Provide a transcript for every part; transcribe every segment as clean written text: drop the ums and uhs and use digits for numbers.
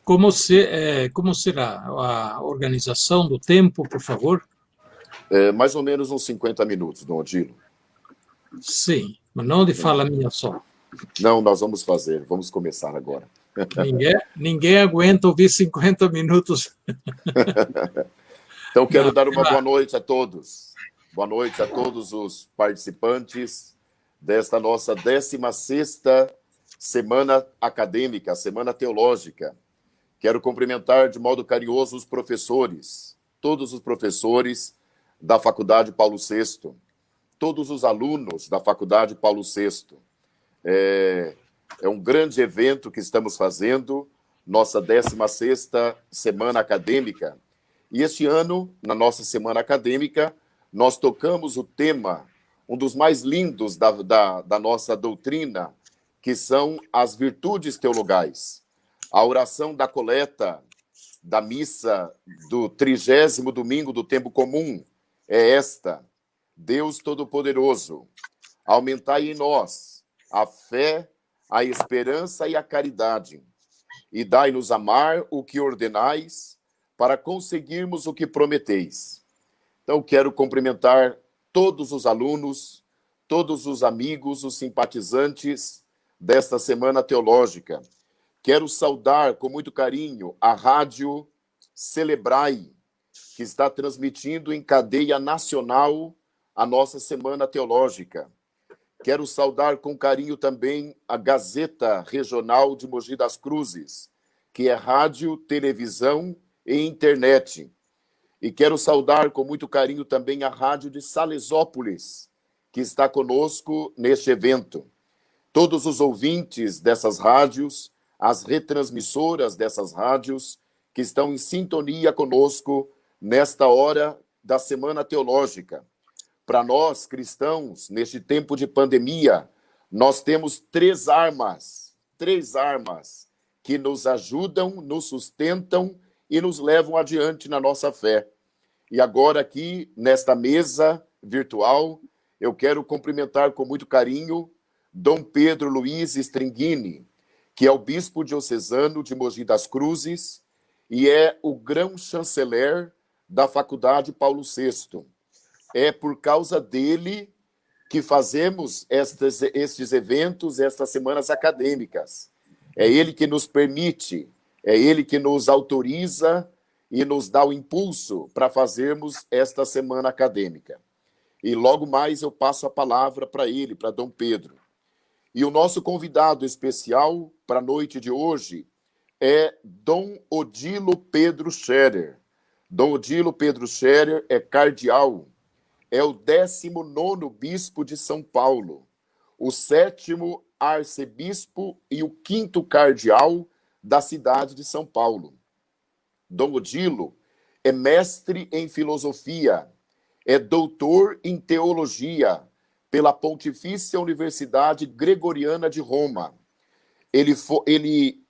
Como será a organização do tempo, por favor? Mais ou menos uns 50 minutos, Dom Odilo. Sim, mas não de fala minha só. Não, nós vamos começar agora. Ninguém aguenta ouvir 50 minutos. Então, quero dar uma boa noite a todos. Boa noite a todos os participantes desta nossa 16ª Semana Acadêmica, Semana Teológica. Quero cumprimentar de modo carinhoso os professores, todos os professores da Faculdade Paulo VI, todos os alunos da Faculdade Paulo VI. É um grande evento que estamos fazendo, nossa 16ª Semana Acadêmica. E este ano, na nossa Semana Acadêmica, nós tocamos o tema, um dos mais lindos da nossa doutrina, que são as virtudes teologais. A oração da coleta da missa do 30º domingo do tempo comum é esta: Deus Todo-Poderoso, aumentai em nós a fé, a esperança e a caridade, e dai-nos amar o que ordenais, para conseguirmos o que prometeis. Então, quero cumprimentar todos os alunos, todos os amigos, os simpatizantes desta Semana Teológica. Quero saudar com muito carinho a Rádio Celebrai, que está transmitindo em cadeia nacional a nossa Semana Teológica. Quero saudar com carinho também a Gazeta Regional de Mogi das Cruzes, que é rádio, televisão e internet. E quero saudar com muito carinho também a Rádio de Salesópolis, que está conosco neste evento. Todos os ouvintes dessas rádios, as retransmissoras dessas rádios, que estão em sintonia conosco nesta hora da Semana Teológica. Para nós, cristãos, neste tempo de pandemia, nós temos três armas que nos ajudam, nos sustentam e nos levam adiante na nossa fé. E agora aqui, nesta mesa virtual, eu quero cumprimentar com muito carinho Dom Pedro Luiz Stringini, que é o bispo diocesano de Mogi das Cruzes e é o grão-chanceler da Faculdade Paulo VI. É por causa dele que fazemos estes eventos, estas semanas acadêmicas. É ele que nos permite, é ele que nos autoriza e nos dá o impulso para fazermos esta semana acadêmica. E logo mais eu passo a palavra para ele, para Dom Pedro. E o nosso convidado especial para a noite de hoje é Dom Odilo Pedro Scherer. Dom Odilo Pedro Scherer é cardeal, é o 19º bispo de São Paulo, o 7º arcebispo e o 5º cardeal da cidade de São Paulo. Dom Odilo é mestre em filosofia, é doutor em teologia pela Pontifícia Universidade Gregoriana de Roma. Ele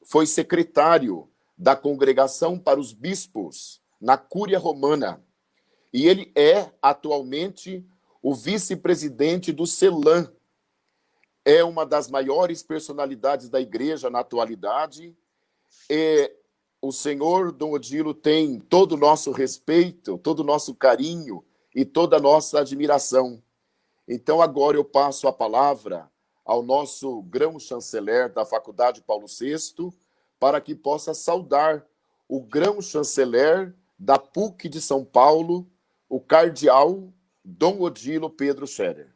foi secretário da Congregação para os Bispos na Cúria Romana. E ele é, atualmente, o vice-presidente do CELAM. É uma das maiores personalidades da Igreja na atualidade. E o senhor Dom Odilo tem todo o nosso respeito, todo o nosso carinho e toda a nossa admiração. Então, agora eu passo a palavra ao nosso grão-chanceler da Faculdade Paulo VI para que possa saudar o grão-chanceler da PUC de São Paulo, o cardeal Dom Odilo Pedro Scherer.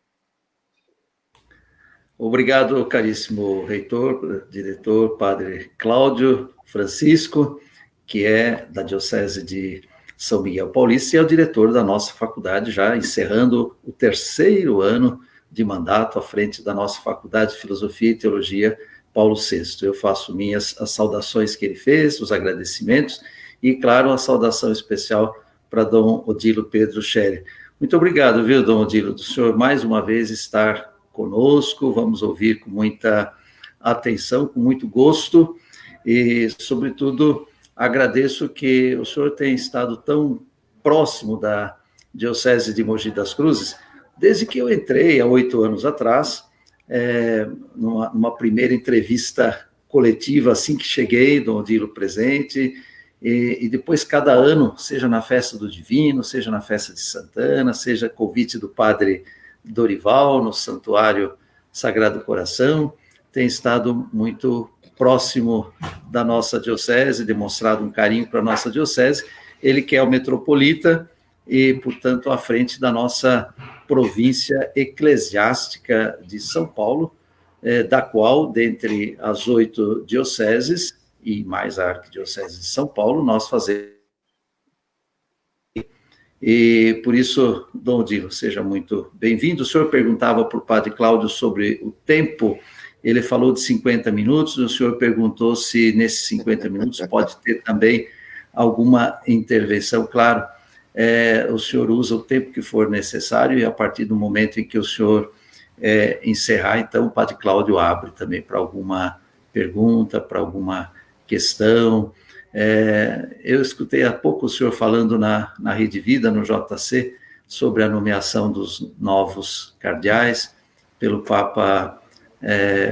Obrigado, caríssimo reitor, diretor, padre Cláudio Francisco, que é da Diocese de São Miguel Paulista e é o diretor da nossa faculdade, já encerrando o 3º ano de mandato à frente da nossa Faculdade de Filosofia e Teologia Paulo VI. Eu faço as saudações que ele fez, os agradecimentos e, claro, uma saudação especial para Dom Odilo Pedro Scherer. Muito obrigado, viu, Dom Odilo, do senhor mais uma vez estar conosco, vamos ouvir com muita atenção, com muito gosto e, sobretudo, agradeço que o senhor tenha estado tão próximo da Diocese de Mogi das Cruzes, desde que eu entrei, há 8 anos atrás, numa primeira entrevista coletiva assim que cheguei, Dom Odilo presente, e depois cada ano, seja na festa do Divino, seja na festa de Santana, seja convite do Padre Dorival, no Santuário Sagrado Coração, tem estado muito próximo da nossa diocese, demonstrado um carinho para a nossa diocese, ele que é o metropolita e, portanto, à frente da nossa província eclesiástica de São Paulo, da qual, dentre as 8 dioceses, e mais a Arquidiocese de São Paulo, nós fazemos. E, por isso, Dom Odilo, seja muito bem-vindo. O senhor perguntava para o Padre Cláudio sobre o tempo, ele falou de 50 minutos, o senhor perguntou se nesses 50 minutos pode ter também alguma intervenção. Claro, o senhor usa o tempo que for necessário, e a partir do momento em que o senhor encerrar, então o Padre Cláudio abre também para alguma pergunta, para alguma questão. Eu escutei há pouco o senhor falando na Rede Vida, no JC, sobre a nomeação dos novos cardeais pelo Papa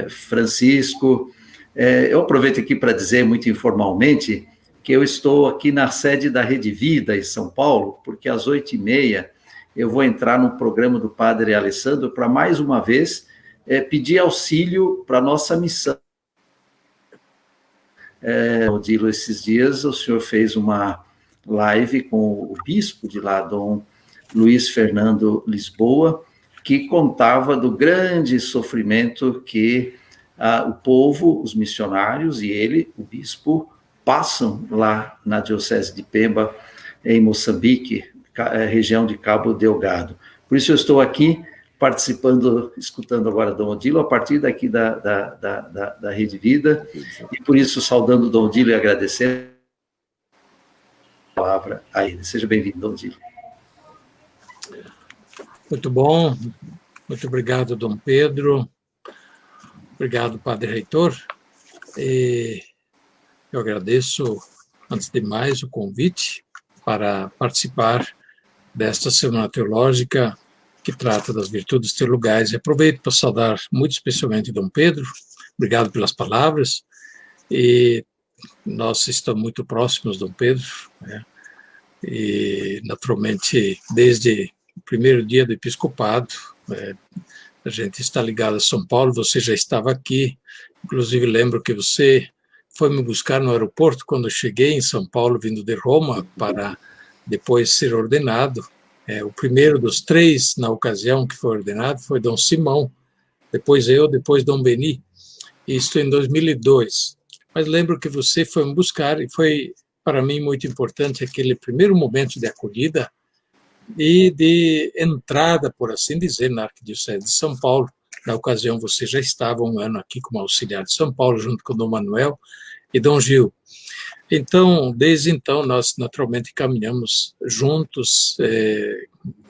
Francisco. Eu aproveito aqui para dizer, muito informalmente, que eu estou aqui na sede da Rede Vida, em São Paulo, porque às 8h30 eu vou entrar no programa do Padre Alessandro para, mais uma vez, pedir auxílio para a nossa missão. Odilo, esses dias o senhor fez uma live com o bispo de lá, Dom Luiz Fernando Lisboa, que contava do grande sofrimento que o povo, os missionários e ele, o bispo, passam lá na Diocese de Pemba, em Moçambique, região de Cabo Delgado. Por isso eu estou aqui participando, escutando agora Dom Odilo, a partir daqui da Rede Vida, e por isso saudando Dom Odilo e agradecer a palavra a ele. Seja bem-vindo, Dom Odilo. Muito bom, muito obrigado, Dom Pedro, obrigado, Padre Reitor, e eu agradeço, antes de mais, o convite para participar desta Semana Teológica que trata das virtudes teologais. E aproveito para saudar muito especialmente Dom Pedro, obrigado pelas palavras, e nós estamos muito próximos, Dom Pedro, né? E naturalmente, desde o primeiro dia do episcopado, a gente está ligado a São Paulo, você já estava aqui, inclusive lembro que você foi me buscar no aeroporto quando eu cheguei em São Paulo, vindo de Roma, para depois ser ordenado. O primeiro dos 3, na ocasião, que foi ordenado, foi Dom Simão, depois eu, depois Dom Beni, isso em 2002. Mas lembro que você foi me buscar, e foi, para mim, muito importante aquele primeiro momento de acolhida e de entrada, por assim dizer, na Arquidiocese de São Paulo. Na ocasião, você já estava um ano aqui como auxiliar de São Paulo, junto com Dom Manuel e Dom Gil. Então, desde então, nós naturalmente caminhamos juntos,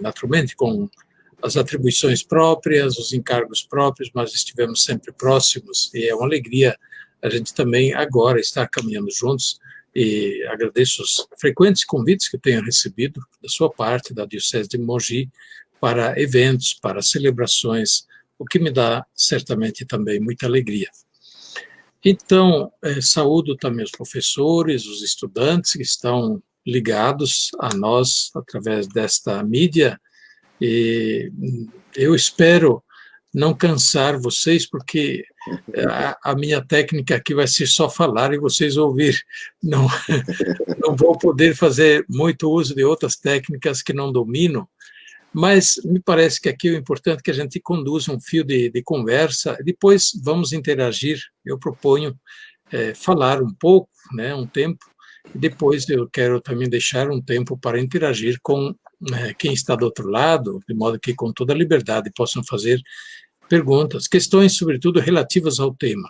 naturalmente com as atribuições próprias, os encargos próprios, mas estivemos sempre próximos, e é uma alegria a gente também agora estar caminhando juntos, e agradeço os frequentes convites que eu tenho recebido da sua parte, da Diocese de Mogi, para eventos, para celebrações, o que me dá certamente também muita alegria. Então, saúdo também os professores, os estudantes que estão ligados a nós através desta mídia, e eu espero não cansar vocês, porque a minha técnica aqui vai ser só falar e vocês ouvir. Não vou poder fazer muito uso de outras técnicas que não domino, mas me parece que aqui o importante é que a gente conduza um fio de conversa, depois vamos interagir. Eu proponho falar um pouco, né, um tempo, e depois eu quero também deixar um tempo para interagir com quem está do outro lado, de modo que com toda a liberdade possam fazer perguntas, questões sobretudo relativas ao tema.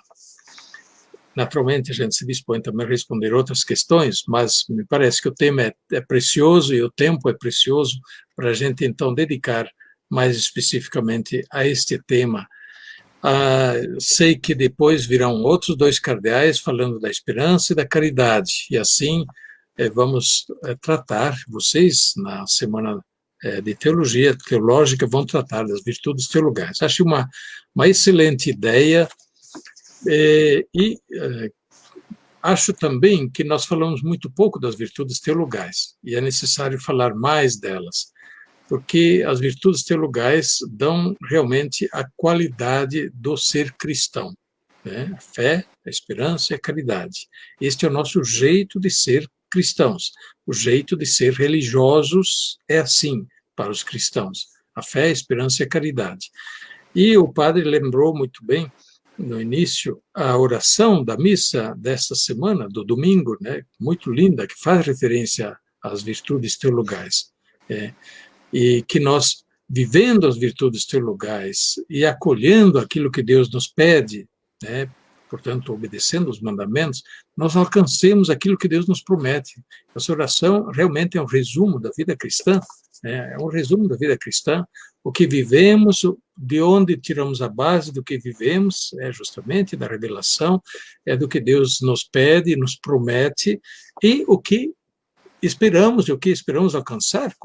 Naturalmente, a gente se dispõe também a responder outras questões, mas me parece que o tema é precioso e o tempo é precioso para a gente, então, dedicar mais especificamente a este tema. Sei que depois virão outros 2 cardeais falando da esperança e da caridade, e assim vamos tratar, vocês, na Semana de Teologia Teológica, vão tratar das virtudes teologais. Acho uma excelente ideia. Acho também que nós falamos muito pouco das virtudes teologais, e é necessário falar mais delas, porque as virtudes teologais dão realmente a qualidade do ser cristão, né? A fé, a esperança e a caridade. Este é o nosso jeito de ser cristãos. O jeito de ser religiosos é assim para os cristãos: a fé, a esperança e a caridade. E o padre lembrou muito bem, no início, a oração da missa desta semana, do domingo, né, muito linda, que faz referência às virtudes teologais. E que nós, vivendo as virtudes teologais e acolhendo aquilo que Deus nos pede, né, portanto, obedecendo os mandamentos, nós alcancemos aquilo que Deus nos promete. Essa oração realmente é um resumo da vida cristã, né, é um resumo da vida cristã. O que vivemos, de onde tiramos a base do que vivemos, é justamente da revelação, é do que Deus nos pede, nos promete, e o que esperamos, e o que esperamos alcançar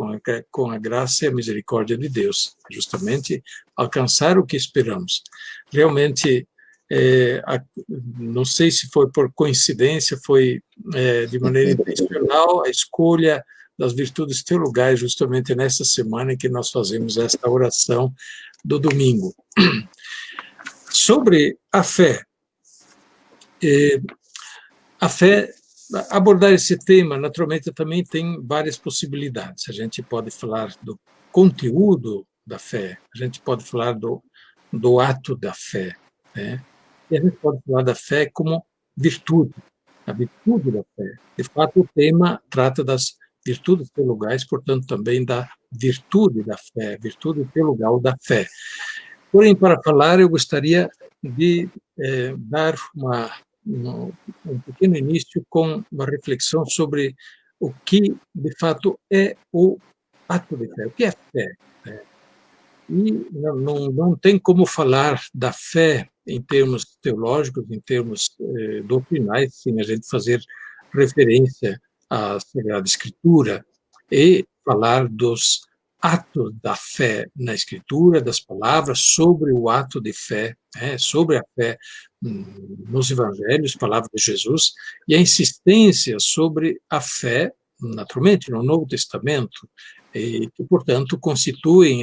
com a graça e a misericórdia de Deus, justamente alcançar o que esperamos. Realmente, não sei se foi por coincidência, foi de maneira intencional a escolha das virtudes teologais, justamente nessa semana em que nós fazemos esta oração do domingo. Sobre a fé, abordar esse tema, naturalmente, também tem várias possibilidades. A gente pode falar do conteúdo da fé, a gente pode falar do ato da fé, né? E a gente pode falar da fé como virtude, a virtude da fé. De fato, o tema trata das virtudes teologais, portanto, também da virtude da fé, virtude teologal da fé. Porém, para falar, eu gostaria de dar um pequeno início com uma reflexão sobre o que, de fato, é o ato de fé. O que é fé? E não tem como falar da fé em termos teológicos, em termos doutrinais, sem a gente fazer referência à Sagrada Escritura e falar dos atos da fé na Escritura, das palavras sobre o ato de fé, sobre a fé nos Evangelhos, palavra de Jesus, e a insistência sobre a fé, naturalmente, no Novo Testamento, e que, portanto,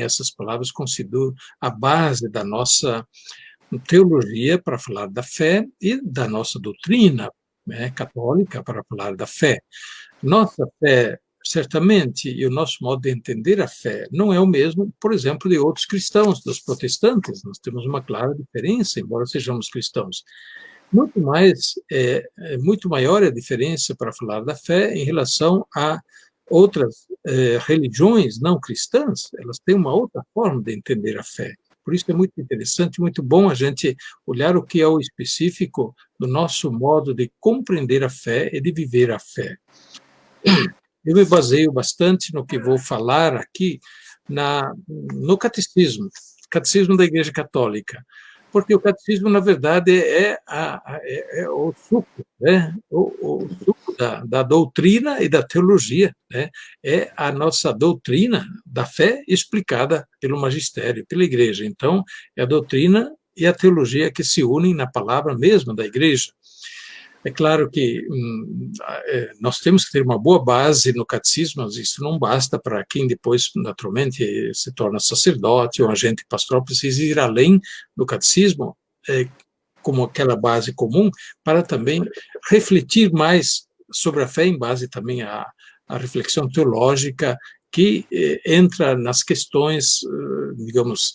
essas palavras constituem a base da nossa teologia para falar da fé e da nossa doutrina católica para falar da fé. Nossa fé, certamente, e o nosso modo de entender a fé não é o mesmo, por exemplo, de outros cristãos, dos protestantes. Nós temos uma clara diferença, embora sejamos cristãos. Muito maior é a diferença para falar da fé em relação a outras religiões não cristãs. Elas têm uma outra forma de entender a fé. Por isso é muito interessante, muito bom a gente olhar o que é o específico do nosso modo de compreender a fé e de viver a fé. Eu me baseio bastante no que vou falar aqui no catecismo da Igreja Católica, porque o catecismo, na verdade, é o suco, né? O suco da doutrina e da teologia, né? É a nossa doutrina da fé explicada pelo magistério, pela Igreja. Então, é a doutrina e a teologia que se unem na palavra mesma da Igreja. É claro que nós temos que ter uma boa base no catecismo, mas isso não basta para quem depois, naturalmente, se torna sacerdote ou agente pastoral, precisa ir além do catecismo, como aquela base comum, para também refletir mais sobre a fé, em base também à reflexão teológica, que entra nas questões, digamos,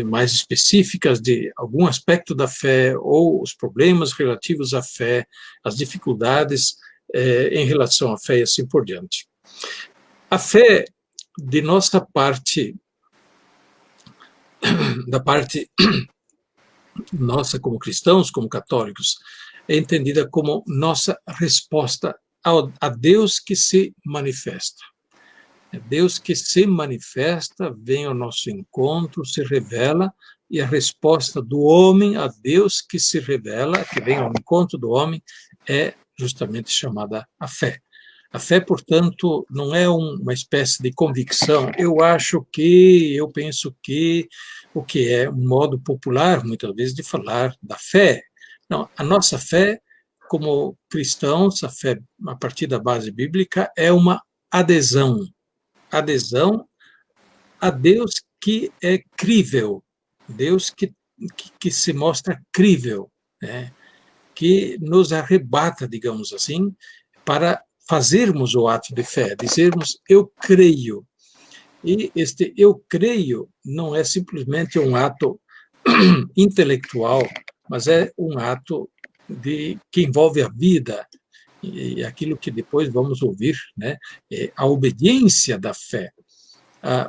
mais específicas de algum aspecto da fé ou os problemas relativos à fé, as dificuldades em relação à fé e assim por diante. A fé, de nossa parte, da parte nossa como cristãos, como católicos, é entendida como nossa resposta a Deus que se manifesta. É Deus que se manifesta, vem ao nosso encontro, se revela, e a resposta do homem a Deus que se revela, que vem ao encontro do homem, é justamente chamada a fé. A fé, portanto, não é uma espécie de convicção, eu acho que, eu penso que, o que é um modo popular, muitas vezes, de falar da fé. Não, a nossa fé, como cristãos, a fé a partir da base bíblica, é uma adesão. Adesão a Deus que é crível, Deus que se mostra crível, né? Que nos arrebata, digamos assim, para fazermos o ato de fé, dizermos eu creio. E este eu creio não é simplesmente um ato intelectual, mas é um ato que envolve a vida, e aquilo que depois vamos ouvir, né? É a obediência da fé.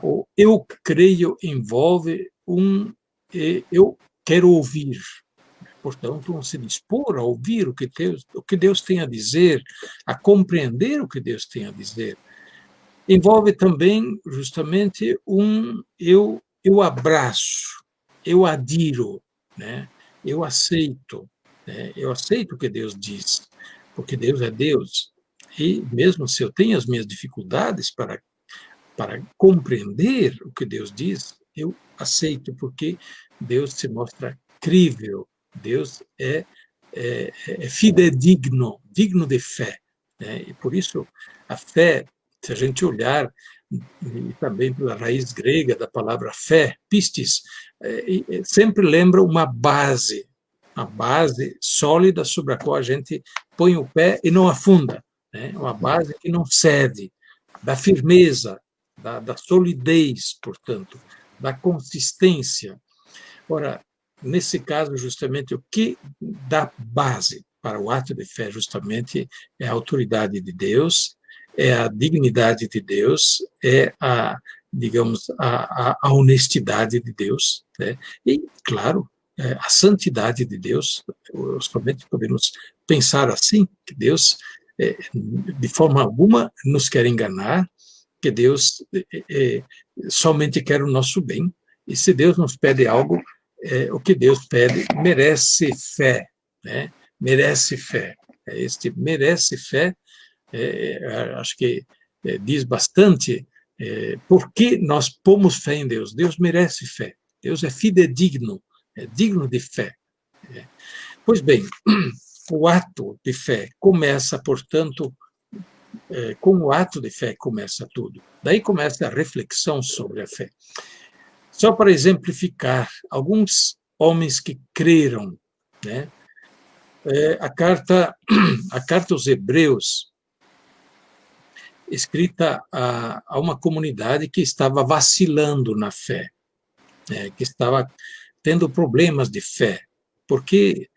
O eu creio envolve eu quero ouvir. Portanto, se dispor a ouvir o que Deus tem a dizer, a compreender o que Deus tem a dizer. Envolve também, justamente, eu abraço, eu adiro, né? Eu aceito, né? Eu aceito o que Deus diz, porque Deus é Deus. E mesmo se eu tenho as minhas dificuldades para compreender o que Deus diz, eu aceito, porque Deus se mostra crível, Deus é fidedigno, digno de fé, né? E por isso a fé, se a gente olhar e também pela raiz grega da palavra fé, pistis, sempre lembra uma base sólida sobre a qual a gente põe o pé e não afunda, né? Uma base que não cede, da firmeza, da solidez, portanto, da consistência. Ora, nesse caso, justamente, o que dá base para o ato de fé, justamente, é a autoridade de Deus, é a dignidade de Deus, é digamos, a honestidade de Deus, né? E, claro, a santidade de Deus. Somente podemos pensar assim, que Deus, de forma alguma, nos quer enganar, que Deus somente quer o nosso bem, e se Deus nos pede algo, o que Deus pede merece fé, né? Merece fé. Este merece fé, acho que diz bastante por que nós pomos fé em Deus. Deus merece fé, Deus é fidedigno, é digno de fé. Pois bem, o ato de fé começa, portanto, com o ato de fé começa tudo. Daí começa a reflexão sobre a fé. Só para exemplificar, alguns homens que creram, né? A carta aos Hebreus, escrita a uma comunidade que estava vacilando na fé, né? Que estava tendo problemas de fé, porque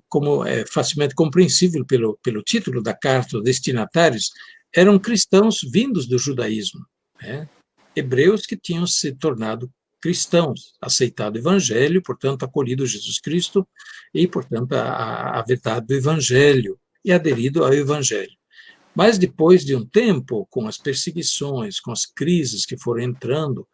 como é facilmente compreensível pelo título da carta, os destinatários eram cristãos vindos do judaísmo, né? Hebreus que tinham se tornado cristãos, aceitado o evangelho, portanto, acolhido Jesus Cristo e, portanto, a verdade do evangelho e aderido ao evangelho. Mas depois de um tempo, com as perseguições, com as crises que foram entrando,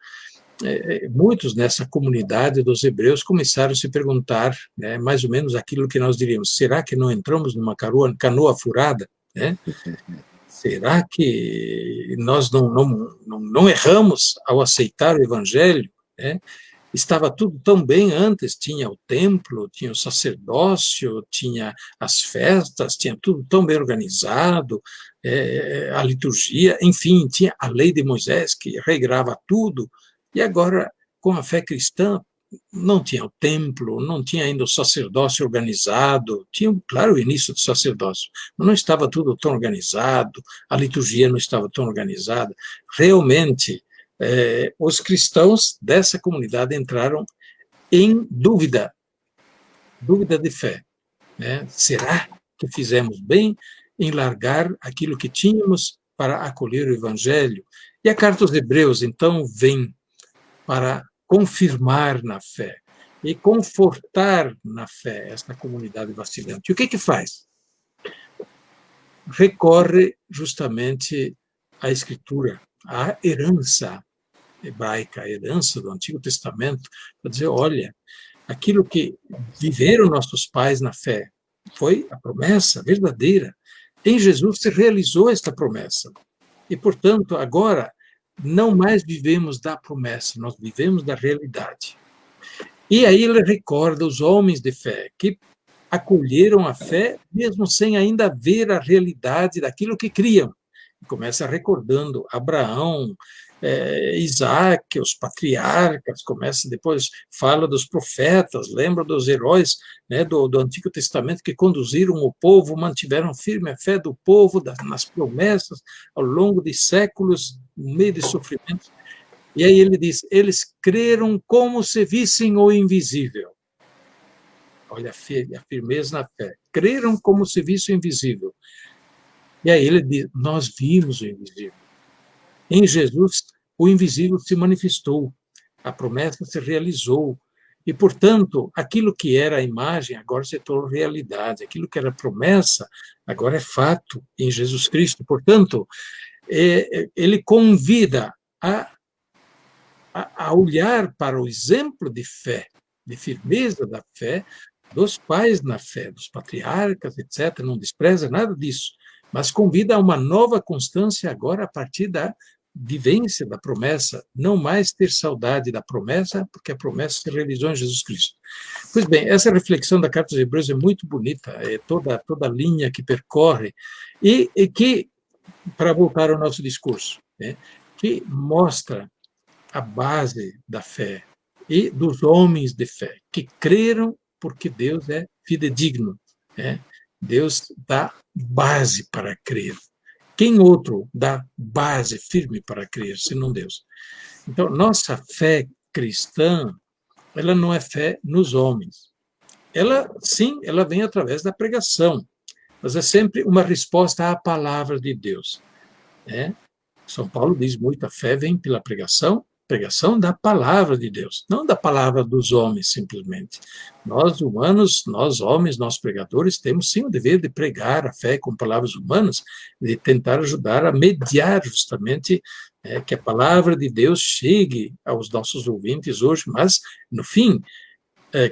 muitos nessa comunidade dos hebreus começaram a se perguntar, né, mais ou menos aquilo que nós diríamos: será que não entramos numa canoa furada, né? Será que nós não erramos ao aceitar o evangelho, né? Estava tudo tão bem antes, tinha o templo, tinha o sacerdócio, tinha as festas, tinha tudo tão bem organizado, a liturgia, enfim, tinha a lei de Moisés que regrava tudo. E agora, com a fé cristã, não tinha o templo, não tinha ainda o sacerdócio organizado, tinha, claro, o início do sacerdócio, mas não estava tudo tão organizado, a liturgia não estava tão organizada. Realmente, os cristãos dessa comunidade entraram em dúvida de fé, né? Será que fizemos bem em largar aquilo que tínhamos para acolher o evangelho? E a carta aos Hebreus, então, vem para confirmar na fé e confortar na fé esta comunidade vacilante. E o que faz? Recorre justamente à Escritura, à herança hebraica, a herança do Antigo Testamento, para dizer: olha, aquilo que viveram nossos pais na fé foi a promessa verdadeira. Em Jesus se realizou esta promessa. E, portanto, agora não mais vivemos da promessa, nós vivemos da realidade. E aí ele recorda os homens de fé, que acolheram a fé, mesmo sem ainda ver a realidade daquilo que criam. Começa recordando Abraão, Isaac, os patriarcas, começa depois, fala dos profetas, lembra dos heróis, né, do Antigo Testamento que conduziram o povo, mantiveram firme a fé do povo nas promessas ao longo de séculos, no meio de sofrimentos. E aí ele diz, eles creram como se vissem o invisível. Olha a firmeza na fé. Creram como se vissem o invisível. E aí ele diz, nós vimos o invisível. Em Jesus, o invisível se manifestou, a promessa se realizou, e, portanto, aquilo que era a imagem agora se tornou realidade, aquilo que era promessa agora é fato em Jesus Cristo. Portanto, ele convida a olhar para o exemplo de fé, de firmeza da fé, dos pais na fé, dos patriarcas, etc., não despreza nada disso, mas convida a uma nova constância agora a partir da vivência da promessa, não mais ter saudade da promessa, porque a promessa se realizou em Jesus Cristo. Pois bem, essa reflexão da Carta aos Hebreus é muito bonita, toda a linha que percorre, e que, para voltar ao nosso discurso, né, que mostra a base da fé e dos homens de fé, que creram porque Deus é fidedigno, né? Deus dá base para crer. Quem outro dá base firme para crer, senão Deus? Então, nossa fé cristã, ela não é fé nos homens. Ela, sim, ela vem através da pregação, mas é sempre uma resposta à palavra de Deus. Né? São Paulo diz muito, a fé vem pela pregação da palavra de Deus, não da palavra dos homens, simplesmente. Nós, humanos, nós, homens, nós pregadores, temos sim o dever de pregar a fé com palavras humanas, de tentar ajudar a mediar justamente que a palavra de Deus chegue aos nossos ouvintes hoje, mas, no fim,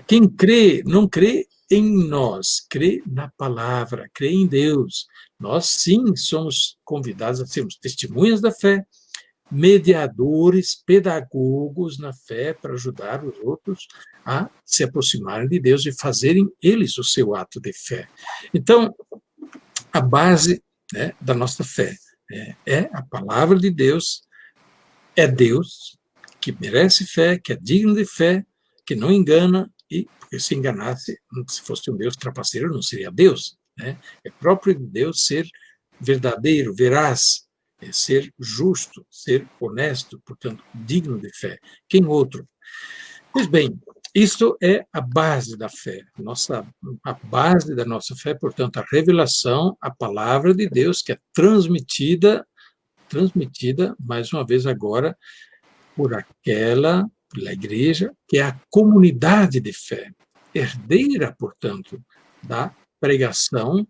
quem crê, não crê em nós, crê na palavra, crê em Deus. Nós, sim, somos convidados a sermos testemunhas da fé, mediadores, pedagogos na fé para ajudar os outros a se aproximarem de Deus e fazerem eles o seu ato de fé. Então, a base, né, da nossa fé é a palavra de Deus, é Deus que merece fé, que é digno de fé, que não engana, e porque se enganasse, se fosse um Deus trapaceiro, não seria Deus. Né? É próprio de Deus ser verdadeiro, veraz, ser justo, ser honesto, portanto, digno de fé. Quem outro? Pois bem, isto é a base da fé. A base da nossa fé, portanto, a revelação, a palavra de Deus, que é transmitida, mais uma vez agora, pela igreja, que é a comunidade de fé, herdeira, portanto, da pregação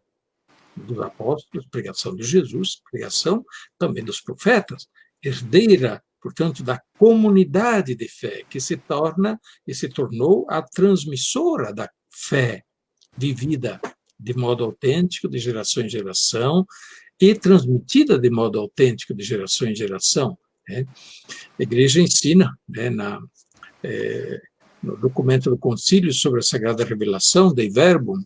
dos apóstolos, pregação de Jesus, pregação também dos profetas, herdeira, portanto, da comunidade de fé, que se tornou a transmissora da fé vivida de modo autêntico, de geração em geração, e transmitida de modo autêntico de geração em geração. Né? A igreja ensina, né, no documento do Concílio sobre a Sagrada Revelação, Dei Verbum,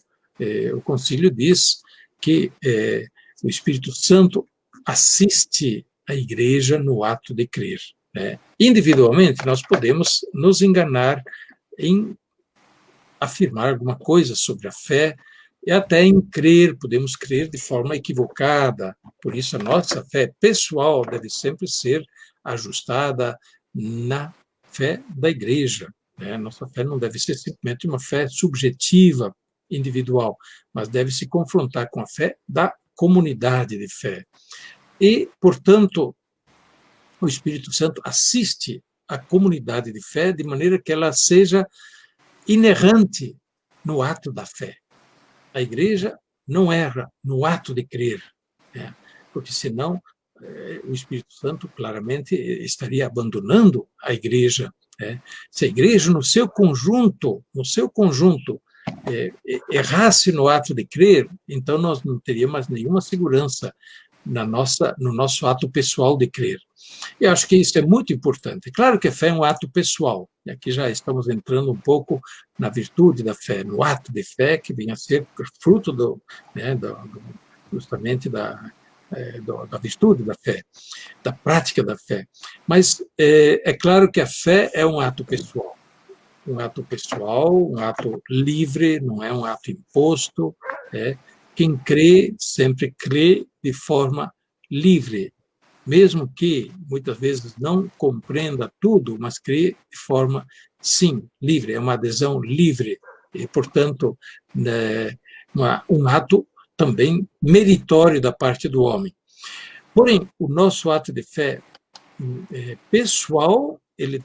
o Concílio diz que o Espírito Santo assiste a igreja no ato de crer. Né? Individualmente, nós podemos nos enganar em afirmar alguma coisa sobre a fé, e até em crer, podemos crer de forma equivocada. Por isso, a nossa fé pessoal deve sempre ser ajustada na fé da igreja. Né? Nossa fé não deve ser simplesmente uma fé subjetiva, individual, mas deve se confrontar com a fé da comunidade de fé. E, portanto, o Espírito Santo assiste a comunidade de fé de maneira que ela seja inerrante no ato da fé. A igreja não erra no ato de crer, né? Porque senão o Espírito Santo claramente estaria abandonando a igreja. Né? Se a igreja no seu conjunto errasse no ato de crer, então nós não teríamos nenhuma segurança no nosso ato pessoal de crer. Eu acho que isso é muito importante. Claro que a fé é um ato pessoal, e aqui já estamos entrando um pouco na virtude da fé, no ato de fé que vem a ser fruto justamente da virtude da fé, da prática da fé. Mas é claro que a fé é um ato pessoal, um ato livre, não é um ato imposto. Quem crê sempre crê de forma livre, mesmo que muitas vezes não compreenda tudo, mas crê de forma, sim, livre, é uma adesão livre, e, portanto, um ato também meritório da parte do homem. Porém, o nosso ato de fé pessoal, ele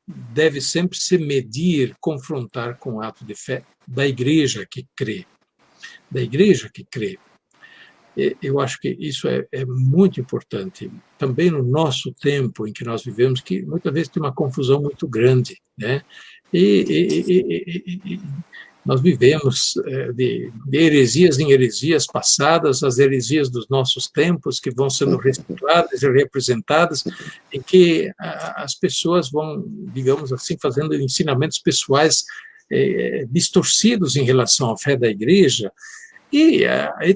deve sempre se medir, confrontar com o ato de fé da igreja que crê. Da igreja que crê. Eu acho que isso é muito importante. Também no nosso tempo em que nós vivemos, que muitas vezes tem uma confusão muito grande, né? E nós vivemos de heresias em heresias passadas, as heresias dos nossos tempos, que vão sendo recicladas e representadas, em que as pessoas vão, digamos assim, fazendo ensinamentos pessoais distorcidos em relação à fé da igreja, e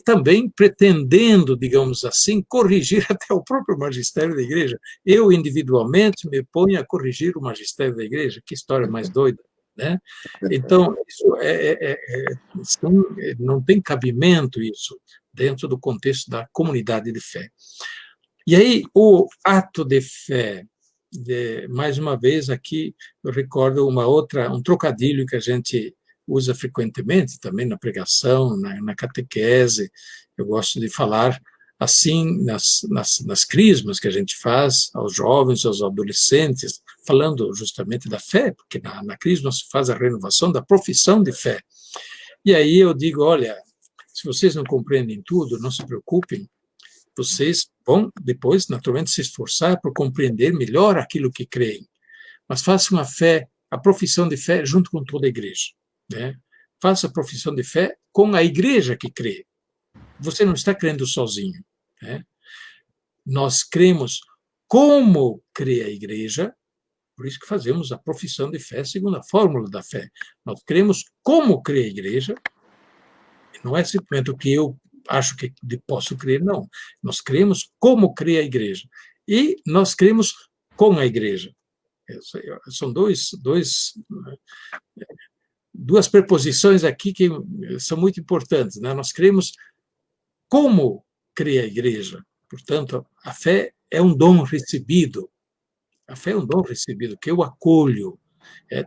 também pretendendo, digamos assim, corrigir até o próprio magistério da igreja. Eu, individualmente, me ponho a corrigir o magistério da igreja. Que história mais doida, né? Então, isso não tem cabimento isso dentro do contexto da comunidade de fé. E aí, o ato de fé, mais uma vez aqui, eu recordo um trocadilho que a gente usa frequentemente também na pregação, na catequese. Eu gosto de falar assim nas crismas que a gente faz aos jovens, aos adolescentes, falando justamente da fé, porque na crisma se faz a renovação da profissão de fé. E aí eu digo, olha, se vocês não compreendem tudo, não se preocupem, vocês vão depois, naturalmente, se esforçar por compreender melhor aquilo que creem, mas façam a profissão de fé junto com toda a igreja. Né? Faça a profissão de fé com a igreja que crê. Você não está crendo sozinho. Né? Nós cremos como crê a igreja, por isso que fazemos a profissão de fé segundo a fórmula da fé. Nós cremos como crê a igreja, não é simplesmente o que eu acho que posso crer, não. Nós cremos como crê a igreja. E nós cremos com a igreja. São duas preposições aqui que são muito importantes. Né? Nós cremos como crê a igreja. Portanto, a fé é um dom recebido. A fé é um dom recebido, que eu acolho.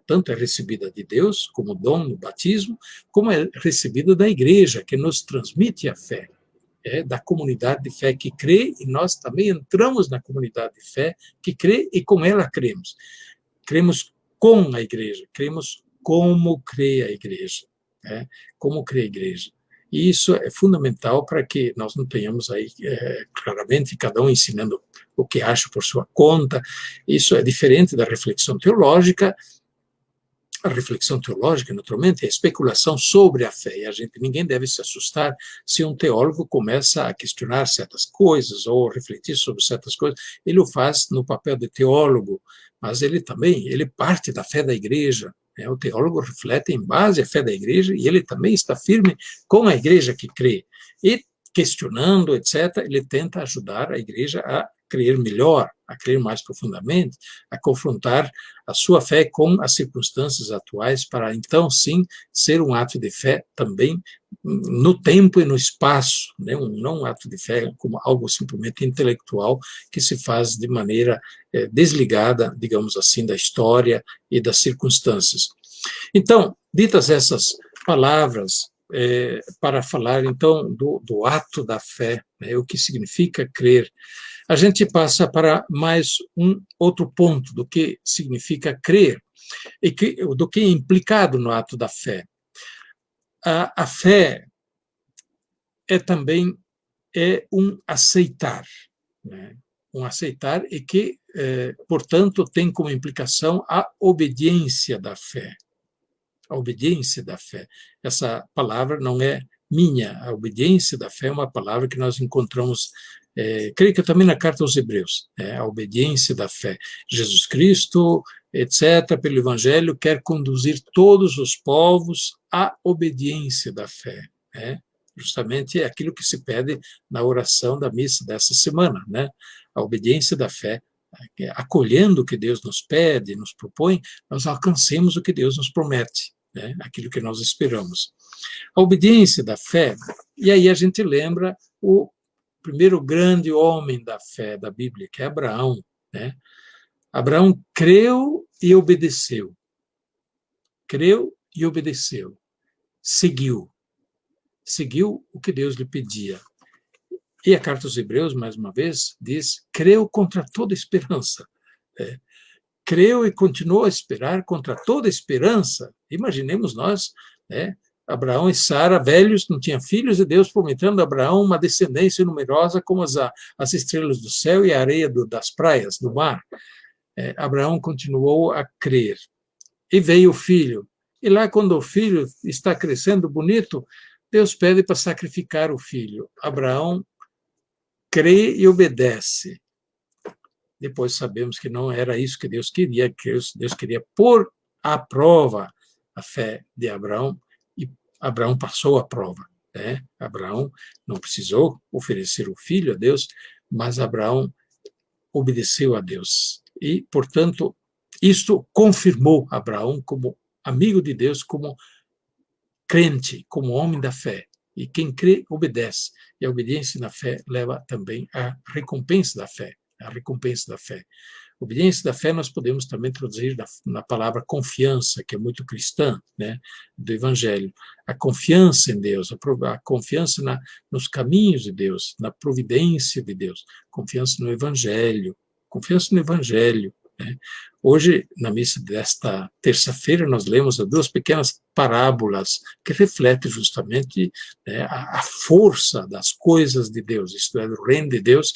Tanto é recebida de Deus, como dom no batismo, como é recebida da igreja, que nos transmite a fé. Da comunidade de fé que crê, e nós também entramos na comunidade de fé que crê, e com ela cremos. Cremos com a igreja, cremos como crê a igreja, como crê a igreja. E isso é fundamental para que nós não tenhamos aí, claramente, cada um ensinando o que acha por sua conta. Isso é diferente da reflexão teológica. A reflexão teológica, naturalmente, é a especulação sobre a fé. E ninguém deve se assustar se um teólogo começa a questionar certas coisas ou refletir sobre certas coisas. Ele o faz no papel de teólogo, mas ele parte da fé da igreja. O teólogo reflete em base à fé da igreja e ele também está firme com a igreja que crê. E, questionando, etc., ele tenta ajudar a igreja a crer melhor, a crer mais profundamente, a confrontar a sua fé com as circunstâncias atuais, para então, sim, ser um ato de fé também no tempo e no espaço, né? Não um ato de fé como algo simplesmente intelectual que se faz de maneira desligada, digamos assim, da história e das circunstâncias. Então, ditas essas palavras, para falar, então, do ato da fé, né? O que significa crer, a gente passa para mais um outro ponto do que significa crer, e do que é implicado no ato da fé. A fé também é um aceitar, né? Um aceitar e que, portanto, tem como implicação a obediência da fé. A obediência da fé. Essa palavra não é a obediência da fé é uma palavra que nós encontramos, creio que também na carta aos Hebreus, a obediência da fé. Jesus Cristo, etc., pelo Evangelho, quer conduzir todos os povos à obediência da fé. Justamente é aquilo que se pede na oração da missa dessa semana, a obediência da fé. Acolhendo o que Deus nos pede, nos propõe, nós alcancemos o que Deus nos promete, aquilo que nós esperamos. A obediência da fé, e aí a gente lembra o primeiro grande homem da fé da Bíblia, que é Abraão. Abraão creu e obedeceu. Creu e obedeceu. Seguiu o que Deus lhe pedia. E a carta aos Hebreus, mais uma vez, diz, creu contra toda esperança. Creu e continuou a esperar contra toda esperança. Imaginemos nós, Abraão e Sara, velhos, não tinham filhos, e Deus prometendo a Abraão uma descendência numerosa como as estrelas do céu e a areia das praias, do mar. Abraão continuou a crer. E veio o filho. E lá, quando o filho está crescendo bonito, Deus pede para sacrificar o filho. Abraão crê e obedece. Depois sabemos que não era isso que Deus queria, que Deus queria pôr à prova a fé de Abraão, e Abraão passou a prova. Abraão não precisou oferecer o filho a Deus, mas Abraão obedeceu a Deus. E, portanto, isto confirmou Abraão como amigo de Deus, como crente, como homem da fé. E quem crê, obedece. E a obediência na fé leva também à recompensa da fé. A recompensa da fé. Obediência da fé nós podemos também traduzir na palavra confiança, que é muito cristã, do Evangelho. A confiança em Deus, a confiança nos caminhos de Deus, na providência de Deus, confiança no Evangelho, Hoje, na missa desta terça-feira, nós lemos as duas pequenas parábolas que refletem justamente a força das coisas de Deus, isto é, do reino de Deus,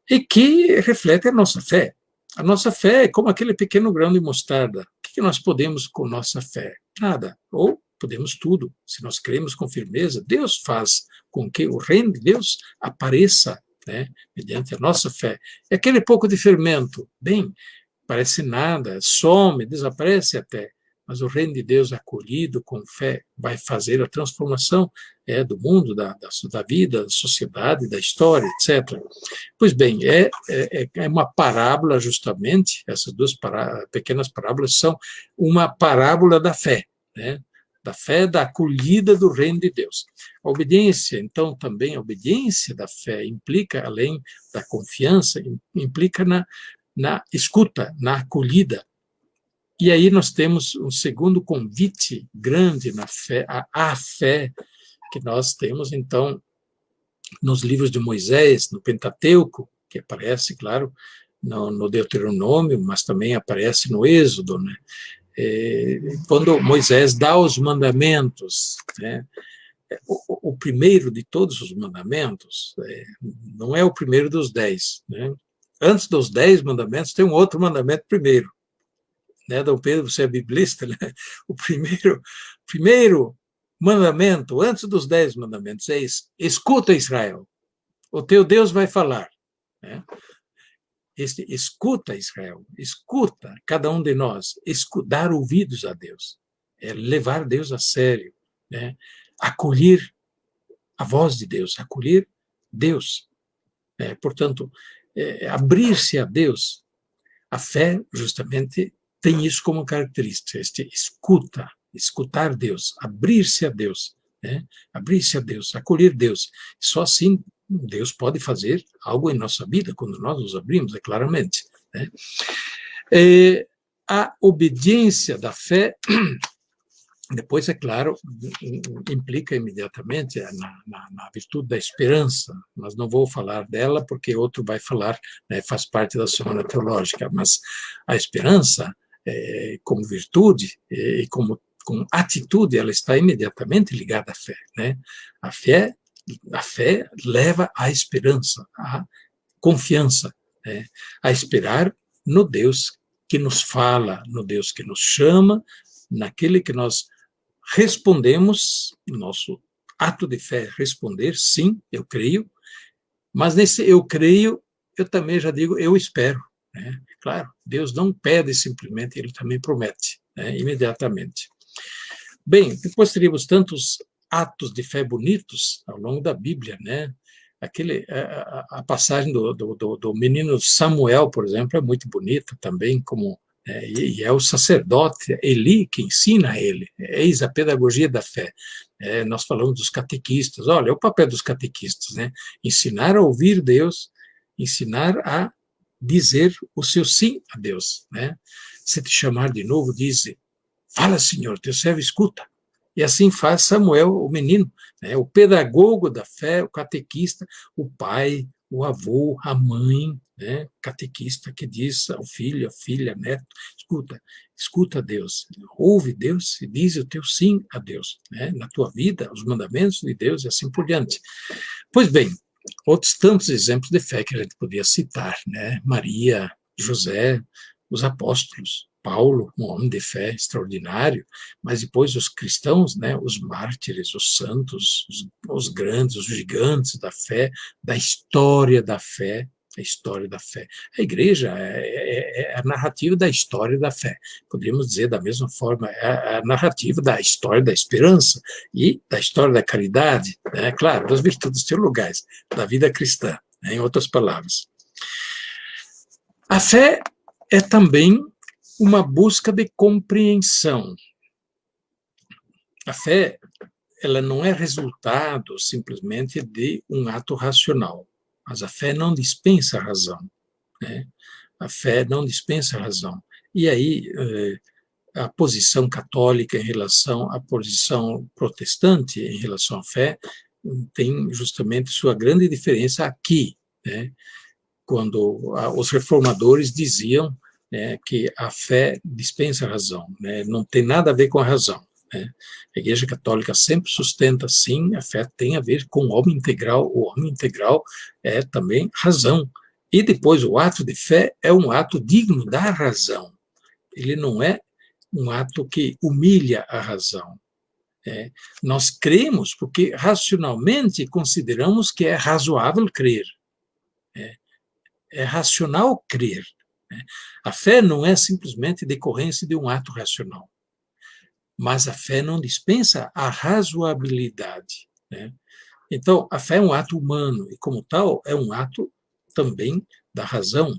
e que reflete a nossa fé. A nossa fé é como aquele pequeno grão de mostarda. O que nós podemos com nossa fé? Nada. Ou podemos tudo. Se nós cremos com firmeza, Deus faz com que o reino de Deus apareça, mediante a nossa fé. É aquele pouco de fermento. Bem, parece nada, some, desaparece até. Mas o reino de Deus acolhido com fé vai fazer a transformação do mundo, da vida, da sociedade, da história, etc. Pois bem, é uma parábola justamente, essas duas pequenas parábolas são uma parábola da fé, da fé, da acolhida do reino de Deus. A obediência, então, também a obediência da fé implica, além da confiança, implica na escuta, na acolhida. E aí nós temos um segundo convite grande na fé, a fé que nós temos, então, nos livros de Moisés, no Pentateuco, que aparece, claro, no Deuteronômio, mas também aparece no Êxodo, quando Moisés dá os mandamentos, o primeiro de todos os mandamentos não é o primeiro dos 10. Antes dos 10 mandamentos tem um outro mandamento primeiro. Dom Pedro, você é biblista, o primeiro mandamento, antes dos 10 mandamentos, é isso: escuta, Israel, o teu Deus vai falar. Escuta, Israel, escuta, cada um de nós, dar ouvidos a Deus, levar Deus a sério, acolher a voz de Deus, acolher Deus. Portanto, abrir-se a Deus. A fé, justamente, tem isso como característica, escutar Deus, abrir-se a Deus, abrir-se a Deus, acolher Deus. Só assim Deus pode fazer algo em nossa vida, quando nós nos abrimos, claramente. A obediência da fé, depois, é claro, implica imediatamente na virtude da esperança, mas não vou falar dela porque outro vai falar, faz parte da Semana Teológica, mas a esperança, como virtude e como atitude, ela está imediatamente ligada à fé. A fé leva à esperança, à confiança, a esperar no Deus que nos fala, no Deus que nos chama, naquele que nós respondemos, nosso ato de fé, responder, sim, eu creio, mas nesse eu creio, eu também já digo, eu espero. Né? Claro, Deus não pede simplesmente, ele também promete, né? Imediatamente. Bem, depois teríamos tantos atos de fé bonitos ao longo da Bíblia, né? A passagem do menino Samuel, por exemplo, é muito bonita também, como e é o sacerdote Eli que ensina a ele. Eis a pedagogia da fé. Nós falamos dos catequistas. Olha, é o papel dos catequistas, né? Ensinar a ouvir Deus, ensinar a dizer o seu sim a Deus, né? Se te chamar de novo, diz: fala, Senhor, teu servo escuta. E assim faz Samuel, o menino, né? O pedagogo da fé, o catequista, o pai, o avô, a mãe, né? Catequista que diz ao filho, à filha, neto, escuta Deus, ouve Deus e diz o teu sim a Deus, né? Na tua vida, os mandamentos de Deus e assim por diante. Pois bem, outros tantos exemplos de fé que a gente podia citar, né? Maria, José, os apóstolos, Paulo, um homem de fé extraordinário, mas depois os cristãos, né, os mártires, os santos, os grandes, os gigantes da fé, da história da fé, a história da fé. A igreja é a narrativa da história da fé. Poderíamos dizer da mesma forma, é a narrativa da história da esperança e da história da caridade, né, claro, das virtudes teologais, da vida cristã, né, em outras palavras. A fé é também uma busca de compreensão. A fé, ela não é resultado simplesmente de um ato racional, mas a fé não dispensa a razão, né? A fé não dispensa a razão. E aí, a posição católica em relação à posição protestante em relação à fé tem justamente sua grande diferença aqui, né? Quando os reformadores diziam que a fé dispensa a razão, né? Não tem nada a ver com a razão. Né? A Igreja Católica sempre sustenta, sim, a fé tem a ver com o homem integral. O homem integral é também razão. E depois o ato de fé é um ato digno da razão. Ele não é um ato que humilha a razão. Nós cremos porque racionalmente consideramos que é razoável crer. É racional crer. Né? A fé não é simplesmente decorrência de um ato racional, mas a fé não dispensa a razoabilidade. Né? Então, a fé é um ato humano e, como tal, é um ato também da razão.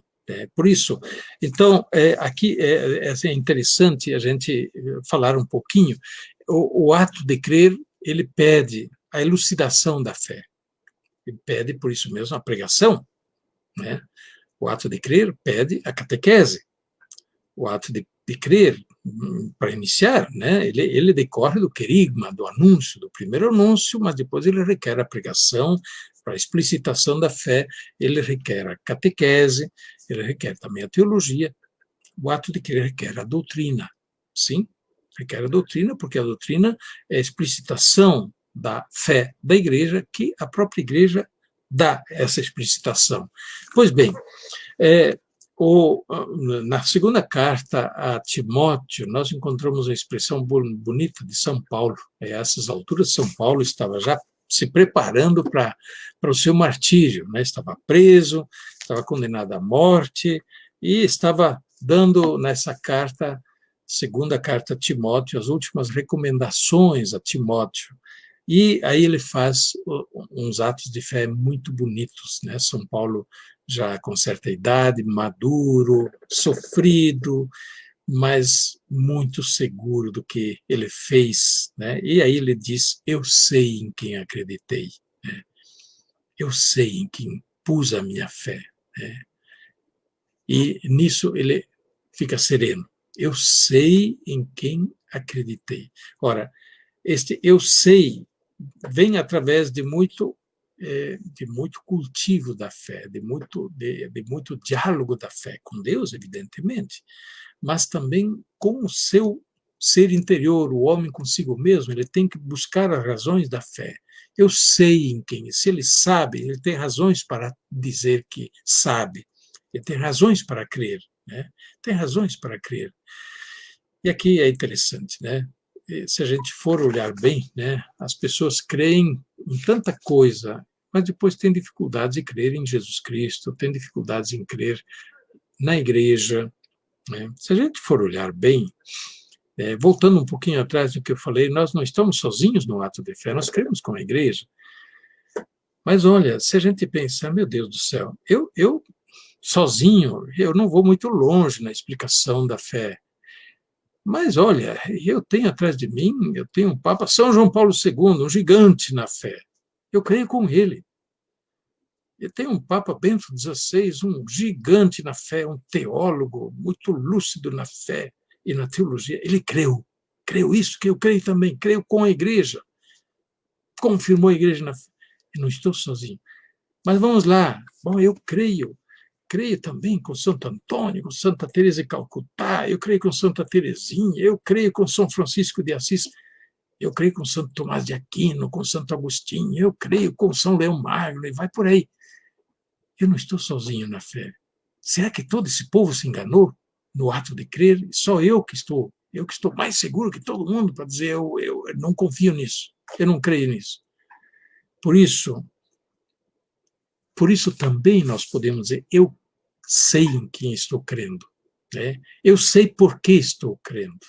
Por isso, então, aqui é interessante a gente falar um pouquinho. O ato de crer, ele pede a elucidação da fé. Ele pede, por isso mesmo, a pregação, né? O ato de crer pede a catequese. O ato de crer, para iniciar, né, ele decorre do querigma, do anúncio, do primeiro anúncio, mas depois ele requer a pregação, para a explicitação da fé, ele requer a catequese, ele requer também a teologia. O ato de crer requer a doutrina, sim, requer a doutrina, porque a doutrina é a explicitação da fé da igreja, que a própria igreja dá essa explicitação. Pois bem, na segunda carta a Timóteo, nós encontramos uma expressão bonita de São Paulo. A essas alturas, São Paulo estava já se preparando para o seu martírio, né? Estava preso, estava condenado à morte e estava dando nessa carta, segunda carta a Timóteo, as últimas recomendações a Timóteo. E aí ele faz uns atos de fé muito bonitos, né? São Paulo já com certa idade, maduro, sofrido, mas muito seguro do que ele fez, né? E aí ele diz: eu sei em quem acreditei, né? Eu sei em quem pus a minha fé, né? E nisso ele fica sereno. Eu sei em quem acreditei. Ora, este eu sei vem através de muito cultivo da fé, de muito diálogo da fé com Deus, evidentemente, mas também com o seu ser interior, o homem consigo mesmo, ele tem que buscar as razões da fé. Eu sei em quem, se ele sabe, ele tem razões para dizer que sabe, ele tem razões para crer, né? Tem razões para crer. E aqui é interessante, né? se a gente for olhar bem, né, as pessoas creem em tanta coisa, mas depois têm dificuldades de crer em Jesus Cristo, têm dificuldades em crer na igreja, né? Se a gente for olhar bem, voltando um pouquinho atrás do que eu falei, nós não estamos sozinhos no ato de fé, nós cremos com a igreja. Mas olha, se a gente pensar, meu Deus do céu, eu sozinho, eu não vou muito longe na explicação da fé. Mas olha, eu tenho atrás de mim, eu tenho um Papa, São João Paulo II, um gigante na fé. Eu creio com ele. Eu tenho um Papa Bento XVI, um gigante na fé, um teólogo muito lúcido na fé e na teologia. Ele creu isso que eu creio também, creio com a igreja. Confirmou a igreja na fé. Eu não estou sozinho. Mas vamos lá. Bom, eu creio também com Santo Antônio, com Santa Teresa de Calcutá, eu creio com Santa Teresinha, eu creio com São Francisco de Assis, eu creio com Santo Tomás de Aquino, com Santo Agostinho, eu creio com São Leão Magno, e vai por aí. Eu não estou sozinho na fé. Será que todo esse povo se enganou no ato de crer? Só eu que estou mais seguro que todo mundo para dizer eu não confio nisso, eu não creio nisso. Por isso também nós podemos dizer, eu sei em quem estou crendo, né? Eu sei por que estou crendo,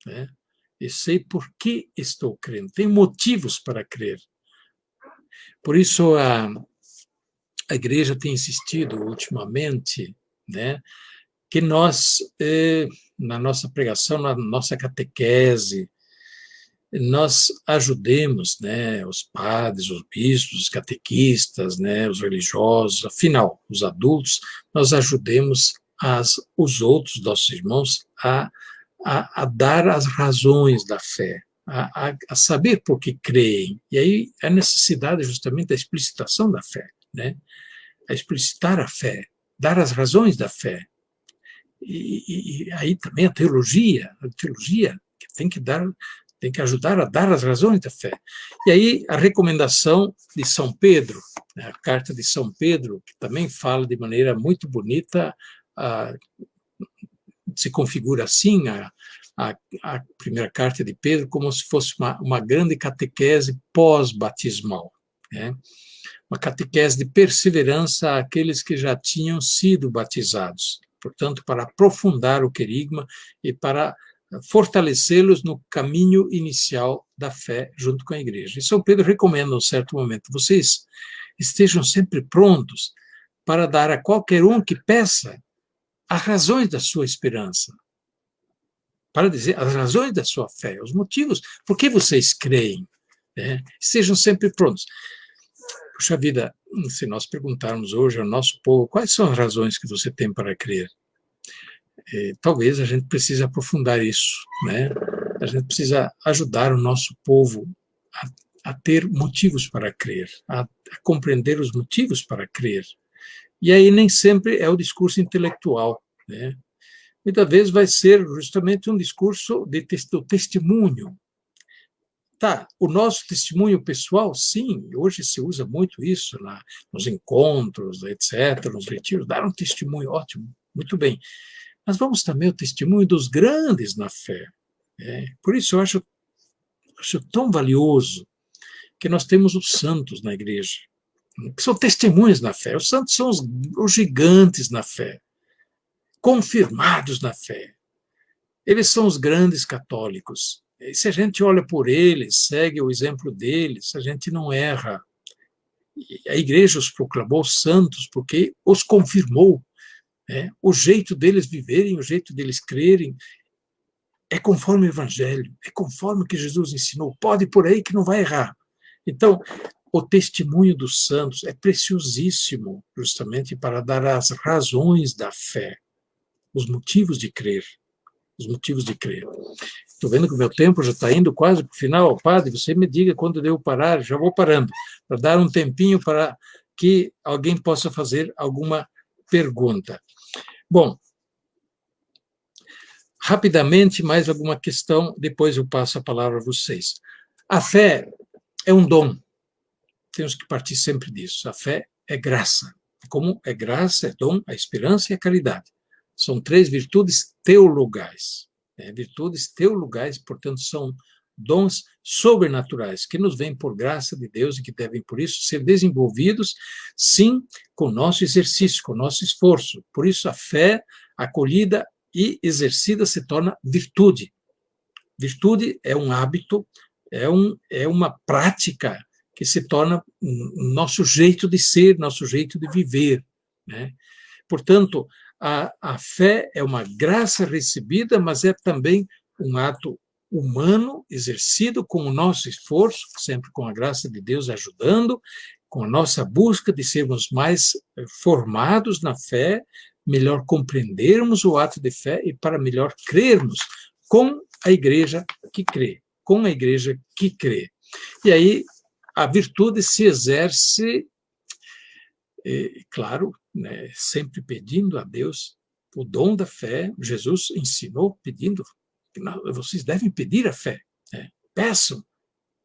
né? Eu sei por que estou crendo, tenho motivos para crer. Por isso a igreja tem insistido ultimamente, né, que nós, na nossa pregação, na nossa catequese, nós ajudemos, né, os padres, os bispos, os catequistas, né, os religiosos, afinal, os adultos, nós ajudemos os outros, nossos irmãos, a dar as razões da fé, a saber por que creem. E aí a necessidade justamente da explicitação da fé, né, a explicitar a fé, dar as razões da fé. E aí também a teologia que tem que ajudar a dar as razões da fé. E aí a recomendação de São Pedro, né, a carta de São Pedro, que também fala de maneira muito bonita, se configura assim a primeira carta de Pedro como se fosse uma grande catequese pós-batismal, né? Uma catequese de perseverança àqueles que já tinham sido batizados, portanto, para aprofundar o querigma e para fortalecê-los no caminho inicial da fé junto com a igreja. E São Pedro recomenda, em um certo momento, vocês estejam sempre prontos para dar a qualquer um que peça as razões da sua esperança, para dizer as razões da sua fé, os motivos, por que vocês creem, né? Estejam sempre prontos. Puxa vida, se nós perguntarmos hoje ao nosso povo quais são as razões que você tem para crer, talvez a gente precise aprofundar isso, né? A gente precisa ajudar o nosso povo a ter motivos para crer, a compreender os motivos para crer. E aí nem sempre é o discurso intelectual, né? Muitas vezes vai ser justamente um discurso do testemunho. Tá, o nosso testemunho pessoal, sim, hoje se usa muito isso nos encontros, etc., nos retiros, dar um testemunho, ótimo, muito bem. Mas vamos também ao testemunho dos grandes na fé. Por isso eu acho tão valioso que nós temos os santos na igreja, que são testemunhas na fé. Os santos são os gigantes na fé, confirmados na fé. Eles são os grandes católicos. E se a gente olha por eles, segue o exemplo deles, a gente não erra. E a igreja os proclamou santos porque os confirmou. O jeito deles viverem, o jeito deles crerem, é conforme o Evangelho, é conforme o que Jesus ensinou. Pode ir por aí que não vai errar. Então, o testemunho dos santos é preciosíssimo, justamente para dar as razões da fé, os motivos de crer. Os motivos de crer. Estou vendo que o meu tempo já está indo quase para o final. Padre, você me diga quando devo parar, já vou parando, para dar um tempinho para que alguém possa fazer alguma pergunta. Bom, rapidamente, mais alguma questão, depois eu passo a palavra a vocês. A fé é um dom, temos que partir sempre disso. A fé é graça. Como é graça, é dom, a esperança e a caridade. São três virtudes teologais. Virtudes teologais, portanto, são dons sobrenaturais, que nos vêm por graça de Deus e que devem, por isso, ser desenvolvidos, sim, com o nosso exercício, com o nosso esforço. Por isso, a fé acolhida e exercida se torna virtude. Virtude é um hábito, é uma prática que se torna nosso jeito de ser, nosso jeito de viver, né? Portanto, a fé é uma graça recebida, mas é também um ato humano, exercido com o nosso esforço, sempre com a graça de Deus ajudando, com a nossa busca de sermos mais formados na fé, melhor compreendermos o ato de fé e para melhor crermos com a igreja que crê, com a igreja que crê. E aí a virtude se exerce, claro, né, sempre pedindo a Deus o dom da fé. Jesus ensinou pedindo, vocês devem pedir a fé, né? Peçam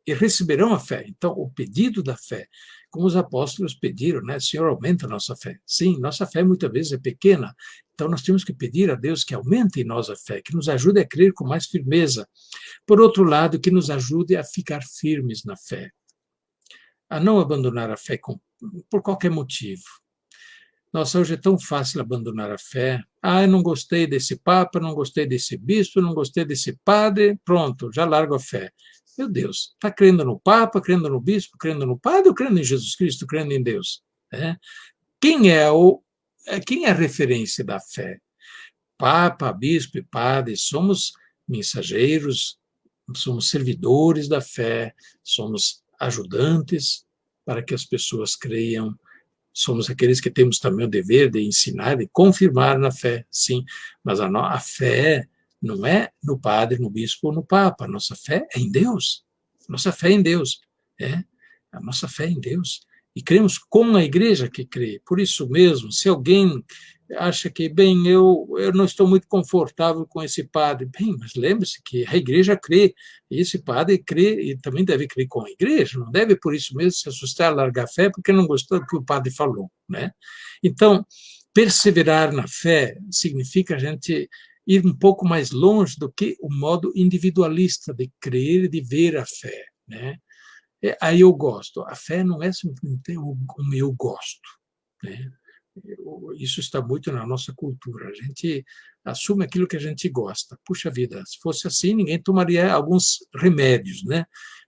e receberão a fé. Então, o pedido da fé, como os apóstolos pediram, né? Senhor, aumenta a nossa fé. Sim, nossa fé muitas vezes é pequena, então nós temos que pedir a Deus que aumente em nós a fé, que nos ajude a crer com mais firmeza. Por outro lado, que nos ajude a ficar firmes na fé, a não abandonar a fé por qualquer motivo. Nossa, hoje é tão fácil abandonar a fé. Ah, eu não gostei desse papa, não gostei desse bispo, não gostei desse padre, pronto, já largo a fé. Meu Deus, está crendo no papa, crendo no bispo, crendo no padre ou crendo em Jesus Cristo, crendo em Deus? Quem é a referência da fé? Papa, bispo e padre, somos mensageiros, somos servidores da fé, somos ajudantes para que as pessoas creiam. Somos aqueles que temos também o dever de ensinar, de confirmar na fé, sim, mas a fé não é no padre, no bispo ou no papa, a nossa fé é em Deus, nossa fé é em Deus, a nossa fé é em Deus, e cremos com a igreja que crê. Por isso mesmo, se alguém acha que, bem, eu não estou muito confortável com esse padre, bem, mas lembre-se que a igreja crê, e esse padre crê e também deve crer com a igreja, não deve por isso mesmo se assustar, largar a fé, porque não gostou do que o padre falou, né? Então, perseverar na fé significa a gente ir um pouco mais longe do que o modo individualista de crer e de ver a fé, né? Aí eu gosto. A fé não é simplesmente um eu gosto, né? Isso está muito na nossa cultura. A gente assume aquilo que a gente gosta. Puxa vida, se fosse assim, ninguém tomaria alguns remédios, né?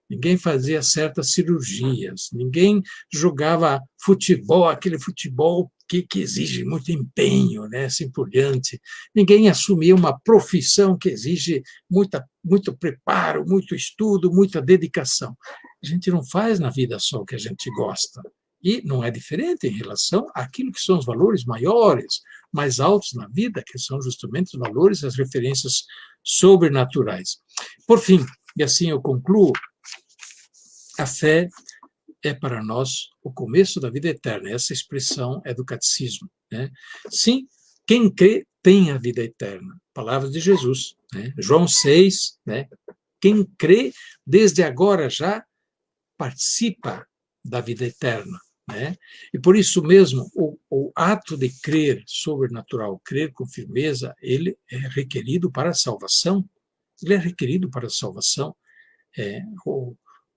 Ninguém fazia certas cirurgias, ninguém jogava futebol, aquele futebol que exige muito empenho, né? Assim por diante. Ninguém assumia uma profissão que exige muito preparo, muito estudo, muita dedicação. A gente não faz na vida só o que a gente gosta. E não é diferente em relação àquilo que são os valores maiores, mais altos na vida, que são justamente os valores, as referências sobrenaturais. Por fim, e assim eu concluo, a fé é para nós o começo da vida eterna. Essa expressão é do catecismo, né? Sim, quem crê tem a vida eterna. Palavras de Jesus, né? João 6, né? Quem crê desde agora já participa da vida eterna, né? E por isso mesmo, o ato de crer sobrenatural, crer com firmeza, ele é requerido para a salvação. Ele é requerido para a salvação.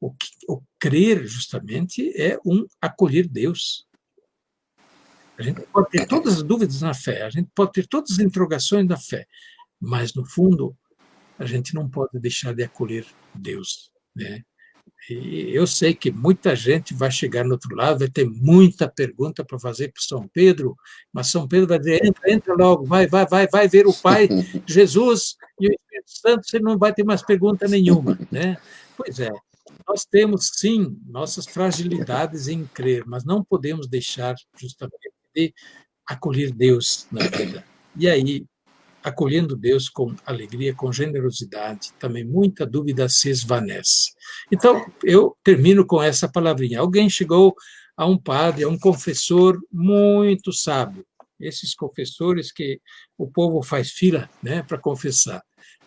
O crer, justamente, é acolher Deus. A gente pode ter todas as dúvidas na fé, a gente pode ter todas as interrogações na fé, mas, no fundo, a gente não pode deixar de acolher Deus, né? E eu sei que muita gente vai chegar no outro lado, vai ter muita pergunta para fazer para São Pedro, mas São Pedro vai dizer, entra logo, vai ver o Pai, Jesus e o Espírito Santo, você não vai ter mais pergunta nenhuma, né? Pois é, nós temos, sim, nossas fragilidades em crer, mas não podemos deixar, justamente, de acolher Deus na vida. E aí, acolhendo Deus com alegria, com generosidade, também muita dúvida se esvanece. Então, eu termino com essa palavrinha. Alguém chegou a um padre, a um confessor muito sábio, esses confessores que o povo faz fila, né, para confessar.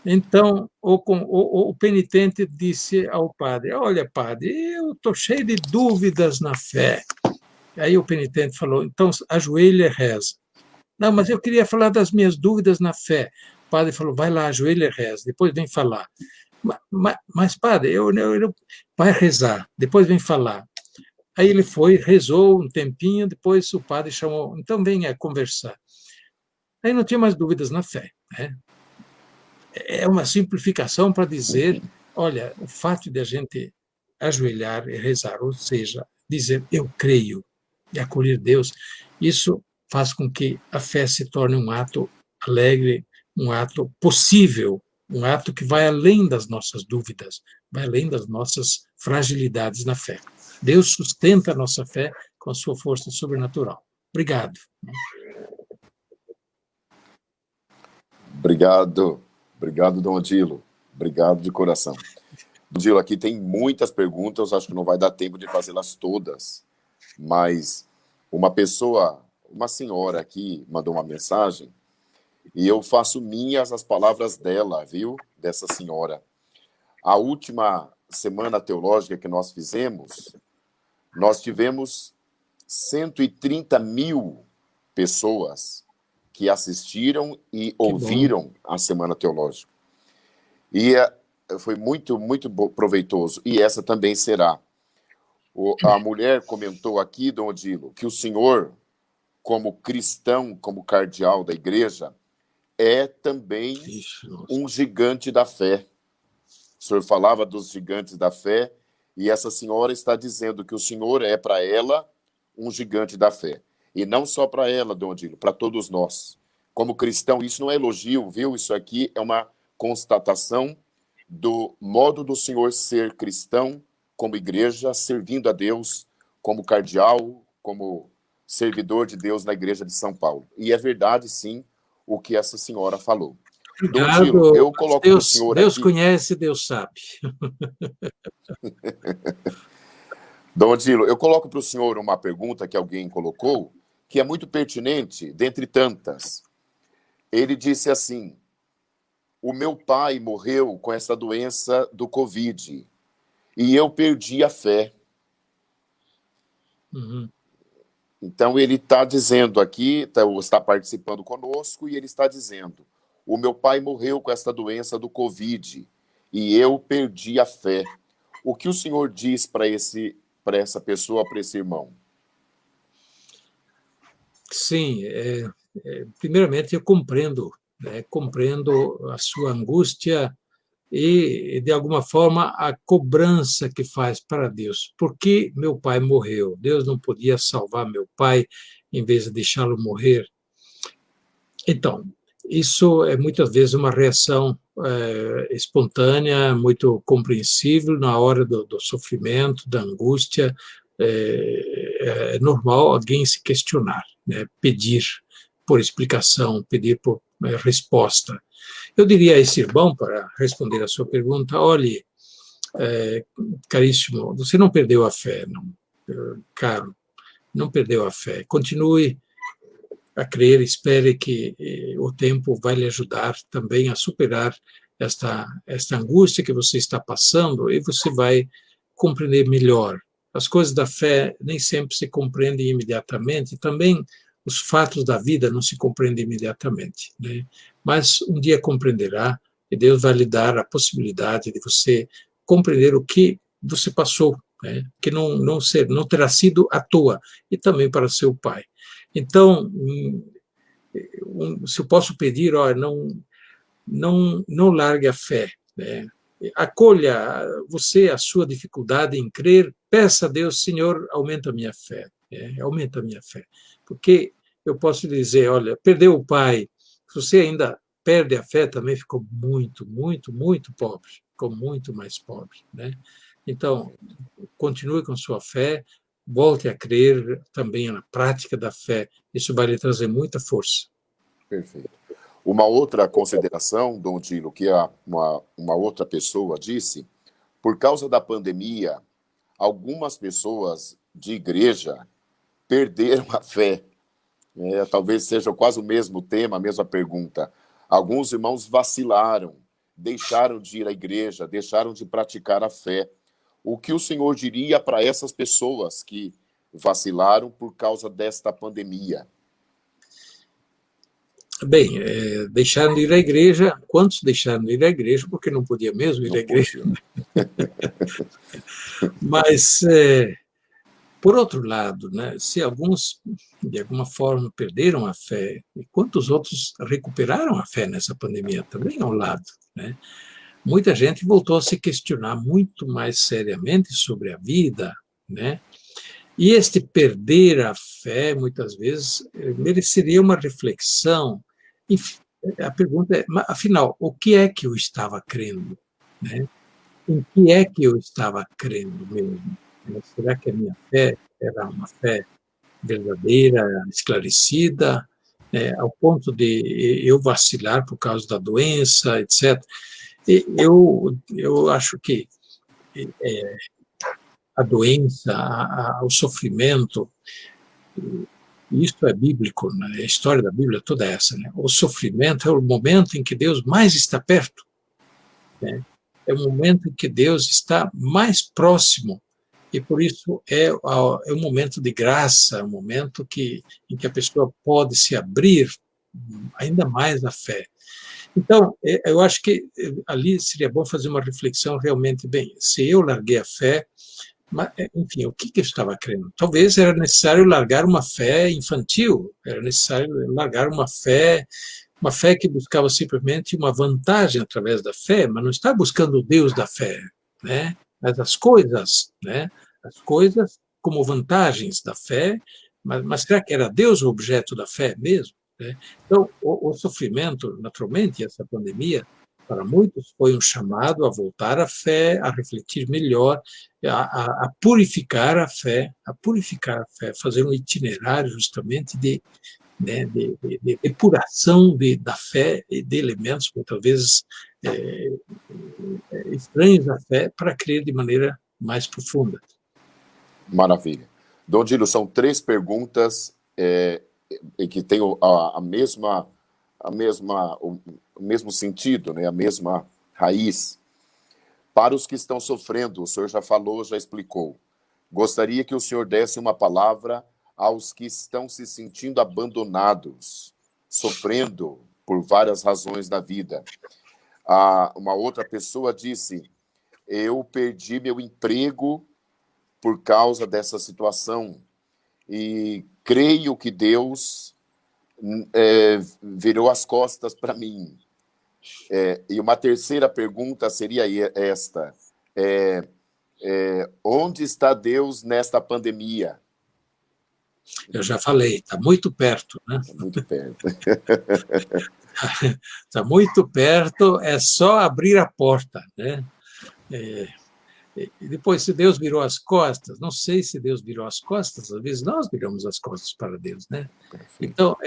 Então, o penitente disse ao padre, olha, padre, eu estou cheio de dúvidas na fé. Aí o penitente falou, então, ajoelha e reza. Não, mas eu queria falar das minhas dúvidas na fé. O padre falou, vai lá, ajoelha e reza, depois vem falar. Mas padre, vai rezar, depois vem falar. Aí ele foi, rezou um tempinho, depois o padre chamou, então venha conversar. Aí não tinha mais dúvidas na fé, né? É uma simplificação para dizer, olha, o fato de a gente ajoelhar e rezar, ou seja, dizer eu creio e acolher Deus, isso faz com que a fé se torne um ato alegre, um ato possível, um ato que vai além das nossas dúvidas, vai além das nossas fragilidades na fé. Deus sustenta a nossa fé com a sua força sobrenatural. Obrigado. Obrigado, Dom Odilo. Obrigado de coração. Dom Odilo, aqui tem muitas perguntas, acho que não vai dar tempo de fazê-las todas, mas uma senhora aqui mandou uma mensagem e eu faço minhas as palavras dela, viu? Dessa senhora. A última semana teológica que nós fizemos, nós tivemos 130 mil pessoas que assistiram e ouviram a Semana Teológica. E foi muito, muito proveitoso. E essa também será. A mulher comentou aqui, Dom Odilo, que o senhor, como cristão, como cardeal da igreja, é também um gigante da fé. O senhor falava dos gigantes da fé, e essa senhora está dizendo que o senhor é, para ela, um gigante da fé. E não só para ela, Dom Odilo, para todos nós. Como cristão, isso não é elogio, viu? Isso aqui é uma constatação do modo do senhor ser cristão, como igreja, servindo a Deus, como cardeal, como servidor de Deus na igreja de São Paulo. E é verdade, sim, o que essa senhora falou. Obrigado. Dom Odilo, eu coloco para o senhor Deus aqui... conhece, Deus sabe. Dom Odilo, eu coloco para o senhor uma pergunta que alguém colocou, que é muito pertinente, dentre tantas. Ele disse assim: o meu pai morreu com essa doença do Covid e eu perdi a fé. Uhum. Então, ele está dizendo aqui, está participando conosco, e ele está dizendo: o meu pai morreu com essa doença do Covid e eu perdi a fé. O que o senhor diz para essa pessoa, para esse irmão? Sim, primeiramente eu compreendo, né, compreendo a sua angústia e, de alguma forma, a cobrança que faz para Deus. Por que meu pai morreu? Deus não podia salvar meu pai em vez de deixá-lo morrer? Então, isso é muitas vezes uma reação espontânea, muito compreensível na hora do sofrimento, da angústia. É normal alguém se questionar, né? Pedir por explicação, pedir por resposta. Eu diria a esse irmão, para responder a sua pergunta: olhe, caríssimo, você não perdeu a fé, não, caro, não perdeu a fé. Continue a crer, espere que o tempo vai lhe ajudar também a superar esta angústia que você está passando e você vai compreender melhor. As coisas da fé nem sempre se compreendem imediatamente, também os fatos da vida não se compreendem imediatamente, né? Mas um dia compreenderá e Deus vai lhe dar a possibilidade de você compreender o que você passou, né? Que não terá sido à toa, e também para seu pai. Então, se eu posso pedir, olha, não largue a fé, né? Acolha você a sua dificuldade em crer, peça a Deus: Senhor, aumenta a minha fé, aumenta a minha fé. Porque eu posso dizer, olha, perdeu o pai, se você ainda perde a fé, também ficou muito, muito, muito pobre, ficou muito mais pobre, né? Então, continue com sua fé, volte a crer também na prática da fé, isso vai lhe trazer muita força. Perfeito. Uma outra consideração, Dom Odilo, que uma outra pessoa disse: por causa da pandemia, algumas pessoas de igreja perderam a fé. Talvez seja quase o mesmo tema, a mesma pergunta. Alguns irmãos vacilaram, deixaram de ir à igreja, deixaram de praticar a fé. O que o senhor diria para essas pessoas que vacilaram por causa desta pandemia? Bem, deixaram de ir à igreja. Quantos deixaram de ir à igreja porque não podia mesmo ir à igreja? Mas, por outro lado, né, se alguns, de alguma forma, perderam a fé, e quantos outros recuperaram a fé nessa pandemia também ao lado, né? Muita gente voltou a se questionar muito mais seriamente sobre a vida, né? E este perder a fé, muitas vezes, mereceria uma reflexão. A pergunta é, afinal, o que é que eu estava crendo? Né? Em que é que eu estava crendo mesmo? Será que a minha fé era uma fé verdadeira, esclarecida, ao ponto de eu vacilar por causa da doença, etc. E eu acho que a doença, o sofrimento, isso é bíblico, né? A história da Bíblia toda é essa, né? O sofrimento é o momento em que Deus mais está perto, né? É o momento em que Deus está mais próximo, e por isso é um momento de graça, um momento em que a pessoa pode se abrir ainda mais à fé. Então, eu acho que ali seria bom fazer uma reflexão realmente, bem, se eu larguei a fé, mas, enfim, o que eu estava crendo? Talvez era necessário largar uma fé infantil, era necessário largar uma fé que buscava simplesmente uma vantagem através da fé, mas não está buscando o Deus da fé, né? Mas as coisas, né? As coisas como vantagens da fé, mas será que era Deus o objeto da fé mesmo? Né? Então, o sofrimento, naturalmente, essa pandemia, para muitos foi um chamado a voltar à fé, a refletir melhor, a purificar a fé, fazer um itinerário justamente de depuração da fé e de elementos, muitas vezes estranhos à fé, para crer de maneira mais profunda. Maravilha. Dom Dilo, são 3 perguntas que têm o mesmo sentido, né? A mesma raiz. Para os que estão sofrendo, o senhor já falou, já explicou. Gostaria que o senhor desse uma palavra aos que estão se sentindo abandonados, sofrendo por várias razões da vida. Uma outra pessoa disse, eu perdi meu emprego por causa dessa situação e creio que Deus virou as costas para mim. E uma terceira pergunta seria esta, onde está Deus nesta pandemia? Eu já falei, está muito perto, né? Está muito perto. Está muito perto, é só abrir a porta, né? E depois, se Deus virou as costas, não sei se Deus virou as costas, às vezes nós viramos as costas para Deus, né? Perfeito. Então,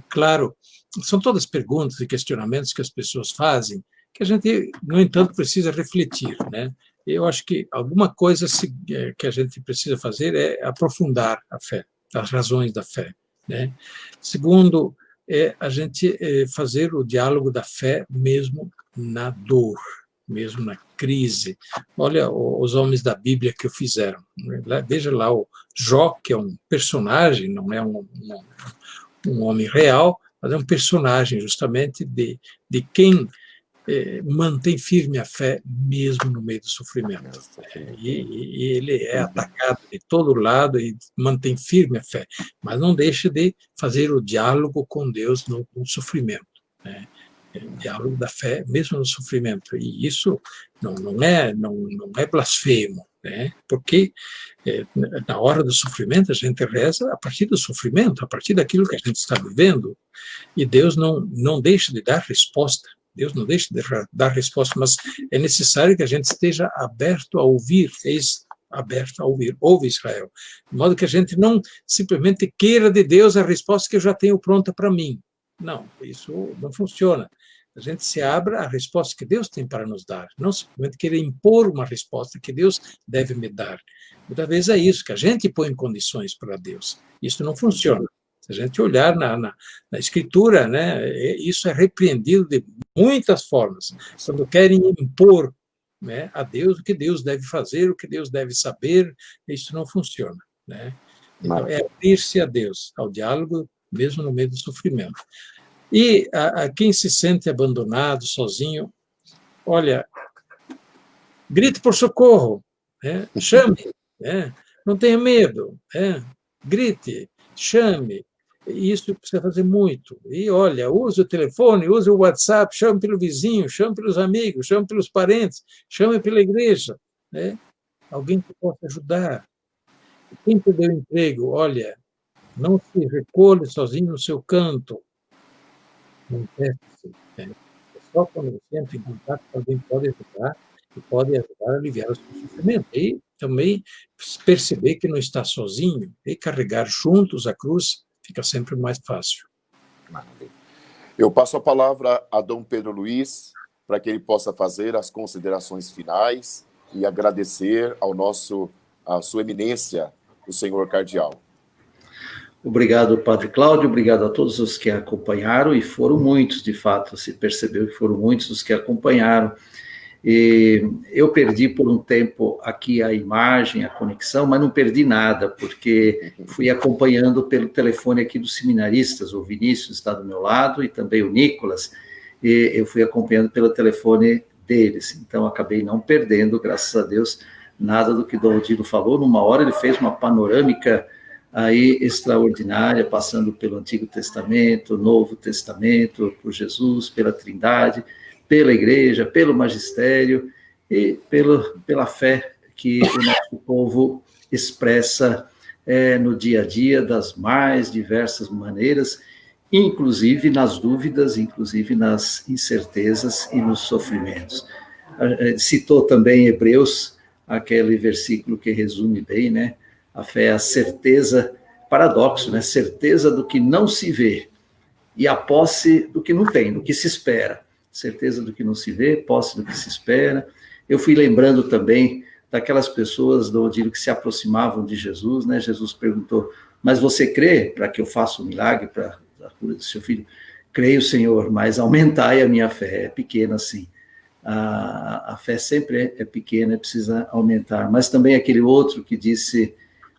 claro, são todas perguntas e questionamentos que as pessoas fazem, que a gente, no entanto, precisa refletir, né? Eu acho que alguma coisa que a gente precisa fazer é aprofundar a fé, as razões da fé, né? Segundo, a gente fazer o diálogo da fé mesmo na dor, mesmo na crise. Olha os homens da Bíblia que o fizeram. Veja lá o Jó, que é um personagem, não é um homem real, mas é um personagem justamente de quem mantém firme a fé mesmo no meio do sofrimento. E ele é atacado de todo lado e mantém firme a fé, mas não deixa de fazer o diálogo com Deus no sofrimento, né? Diálogo da fé mesmo no sofrimento, e isso não é blasfemo, né? Porque na hora do sofrimento a gente reza a partir do sofrimento, a partir daquilo que a gente está vivendo, e Deus não deixa de dar resposta. Deus não deixa de dar resposta, mas é necessário que a gente esteja aberto a ouvir, aberto a ouvir, ouve Israel, de modo que a gente não simplesmente queira de Deus a resposta que eu já tenho pronta para mim. Não, isso não funciona. A gente se abre à resposta que Deus tem para nos dar, não simplesmente querer impor uma resposta que Deus deve me dar. Muitas vezes é isso, que a gente põe condições para Deus. Isso não funciona. Se a gente olhar na Escritura, né, isso é repreendido de muitas formas. Quando querem impor, né, a Deus o que Deus deve fazer, o que Deus deve saber, isso não funciona, né? Então, é abrir-se a Deus, ao diálogo, mesmo no meio do sofrimento. E a quem se sente abandonado, sozinho, olha, grite por socorro, chame, não tenha medo, grite, chame. Isso precisa fazer muito. E, olha, use o telefone, use o WhatsApp, chame pelo vizinho, chame pelos amigos, chame pelos parentes, chame pela igreja. Alguém que possa ajudar. Quem perdeu o emprego, olha, não se recolhe sozinho no seu canto. Não teste-se. É só quando você entra em contato com alguém pode ajudar e pode ajudar a aliviar o seu sofrimento. E também perceber que não está sozinho e carregar juntos a cruz fica sempre mais fácil. Eu passo a palavra a Dom Pedro Luiz para que ele possa fazer as considerações finais e agradecer a sua eminência, o senhor cardeal. Obrigado, Padre Cláudio, obrigado a todos os que acompanharam, e foram muitos, de fato, se percebeu que foram muitos os que acompanharam. E eu perdi por um tempo aqui a imagem, a conexão, mas não perdi nada, porque fui acompanhando pelo telefone aqui dos seminaristas, o Vinícius está do meu lado e também o Nicolas, e eu fui acompanhando pelo telefone deles, então acabei não perdendo, graças a Deus, nada do que Dom Odilo falou. Numa hora ele fez uma panorâmica aí extraordinária, passando pelo Antigo Testamento, Novo Testamento, por Jesus, pela Trindade, pela igreja, pelo magistério e pela fé que o nosso povo expressa no dia a dia, das mais diversas maneiras, inclusive nas dúvidas, inclusive nas incertezas e nos sofrimentos. Citou também Hebreus, aquele versículo que resume bem, né? A fé é a certeza, paradoxo, né? Certeza do que não se vê e a posse do que não tem, do que se espera. Certeza do que não se vê, posse do que se espera. Eu fui lembrando também daquelas pessoas, Dom Odilo, que se aproximavam de Jesus, né? Jesus perguntou, mas você crê para que eu faça um milagre para a cura do seu filho? Creio, Senhor, mas aumentai a minha fé. É pequena, sim. A fé sempre é pequena, precisa aumentar. Mas também aquele outro que disse,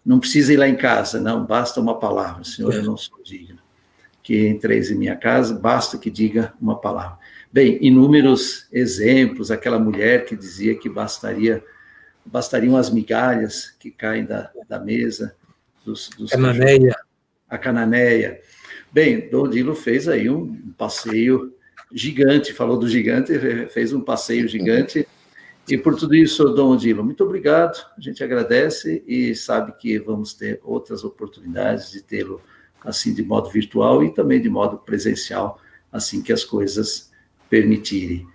não precisa ir lá em casa, não, basta uma palavra. Senhor, eu não sou digno que entreis em minha casa, basta que diga uma palavra. Bem, inúmeros exemplos, aquela mulher que dizia que bastariam as migalhas que caem da mesa dos Cananeia. A Cananeia. Bem, Dom Odilo fez aí um passeio gigante, falou do gigante, fez um passeio gigante, e por tudo isso, Dom Odilo, muito obrigado, a gente agradece e sabe que vamos ter outras oportunidades de tê-lo assim de modo virtual e também de modo presencial, assim que as coisas permitirem.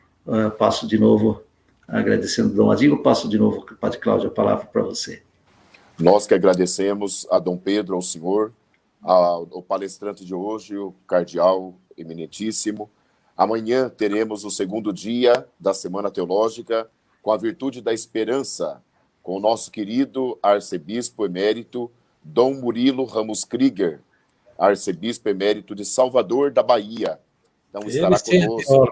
Passo de novo, agradecendo Dom Odilo, passo de novo, Padre Cláudio, a palavra para você. Nós que agradecemos a Dom Pedro, ao senhor, ao palestrante de hoje, o cardeal eminentíssimo. Amanhã teremos o segundo dia da Semana Teológica, com a virtude da esperança, com o nosso querido arcebispo emérito, Dom Murilo Ramos Krieger, arcebispo emérito de Salvador, da Bahia. Então estará conosco,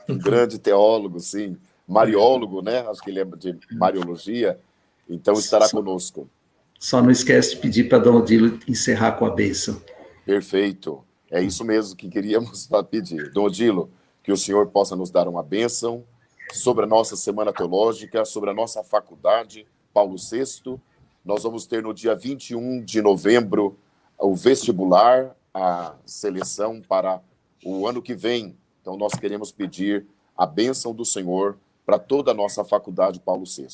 um grande teólogo, sim, mariólogo, né? Acho que ele é de mariologia, então estará conosco. Só não esquece de pedir para Dom Odilo encerrar com a bênção. Perfeito, é isso mesmo que queríamos pedir. Dom Odilo, que o senhor possa nos dar uma bênção sobre a nossa Semana Teológica, sobre a nossa faculdade, Paulo VI. Nós vamos ter no dia 21 de novembro o vestibular, a seleção para o ano que vem. Então, nós queremos pedir a bênção do Senhor para toda a nossa faculdade Paulo VI.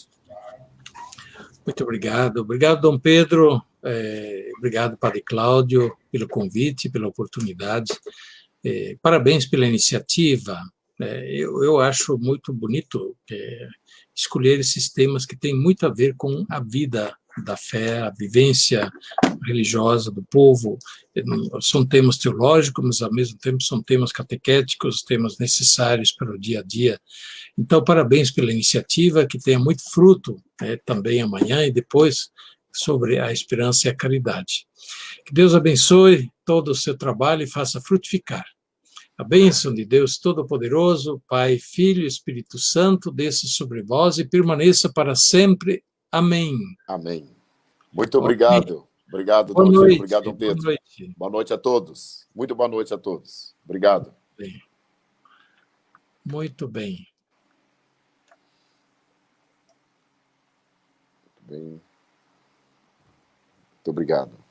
Muito obrigado. Obrigado, Dom Pedro. Obrigado, Padre Cláudio, pelo convite, pela oportunidade. Parabéns pela iniciativa. Eu acho muito bonito escolher esses temas que têm muito a ver com a vida da fé, a vivência religiosa do povo. São temas teológicos, mas ao mesmo tempo são temas catequéticos, temas necessários para o dia a dia. Então, parabéns pela iniciativa, que tenha muito fruto também amanhã e depois sobre a esperança e a caridade. Que Deus abençoe todo o seu trabalho e faça frutificar. A bênção de Deus Todo-Poderoso, Pai, Filho e Espírito Santo, desça sobre vós e permaneça para sempre. Amém. Amém. Muito obrigado. Obrigado, Boa Dom Tiro. noite. Obrigado, Dom Pedro. Boa noite. Boa noite a todos. Muito boa noite a todos. Obrigado. Bem. Muito bem. Muito bem. Muito obrigado.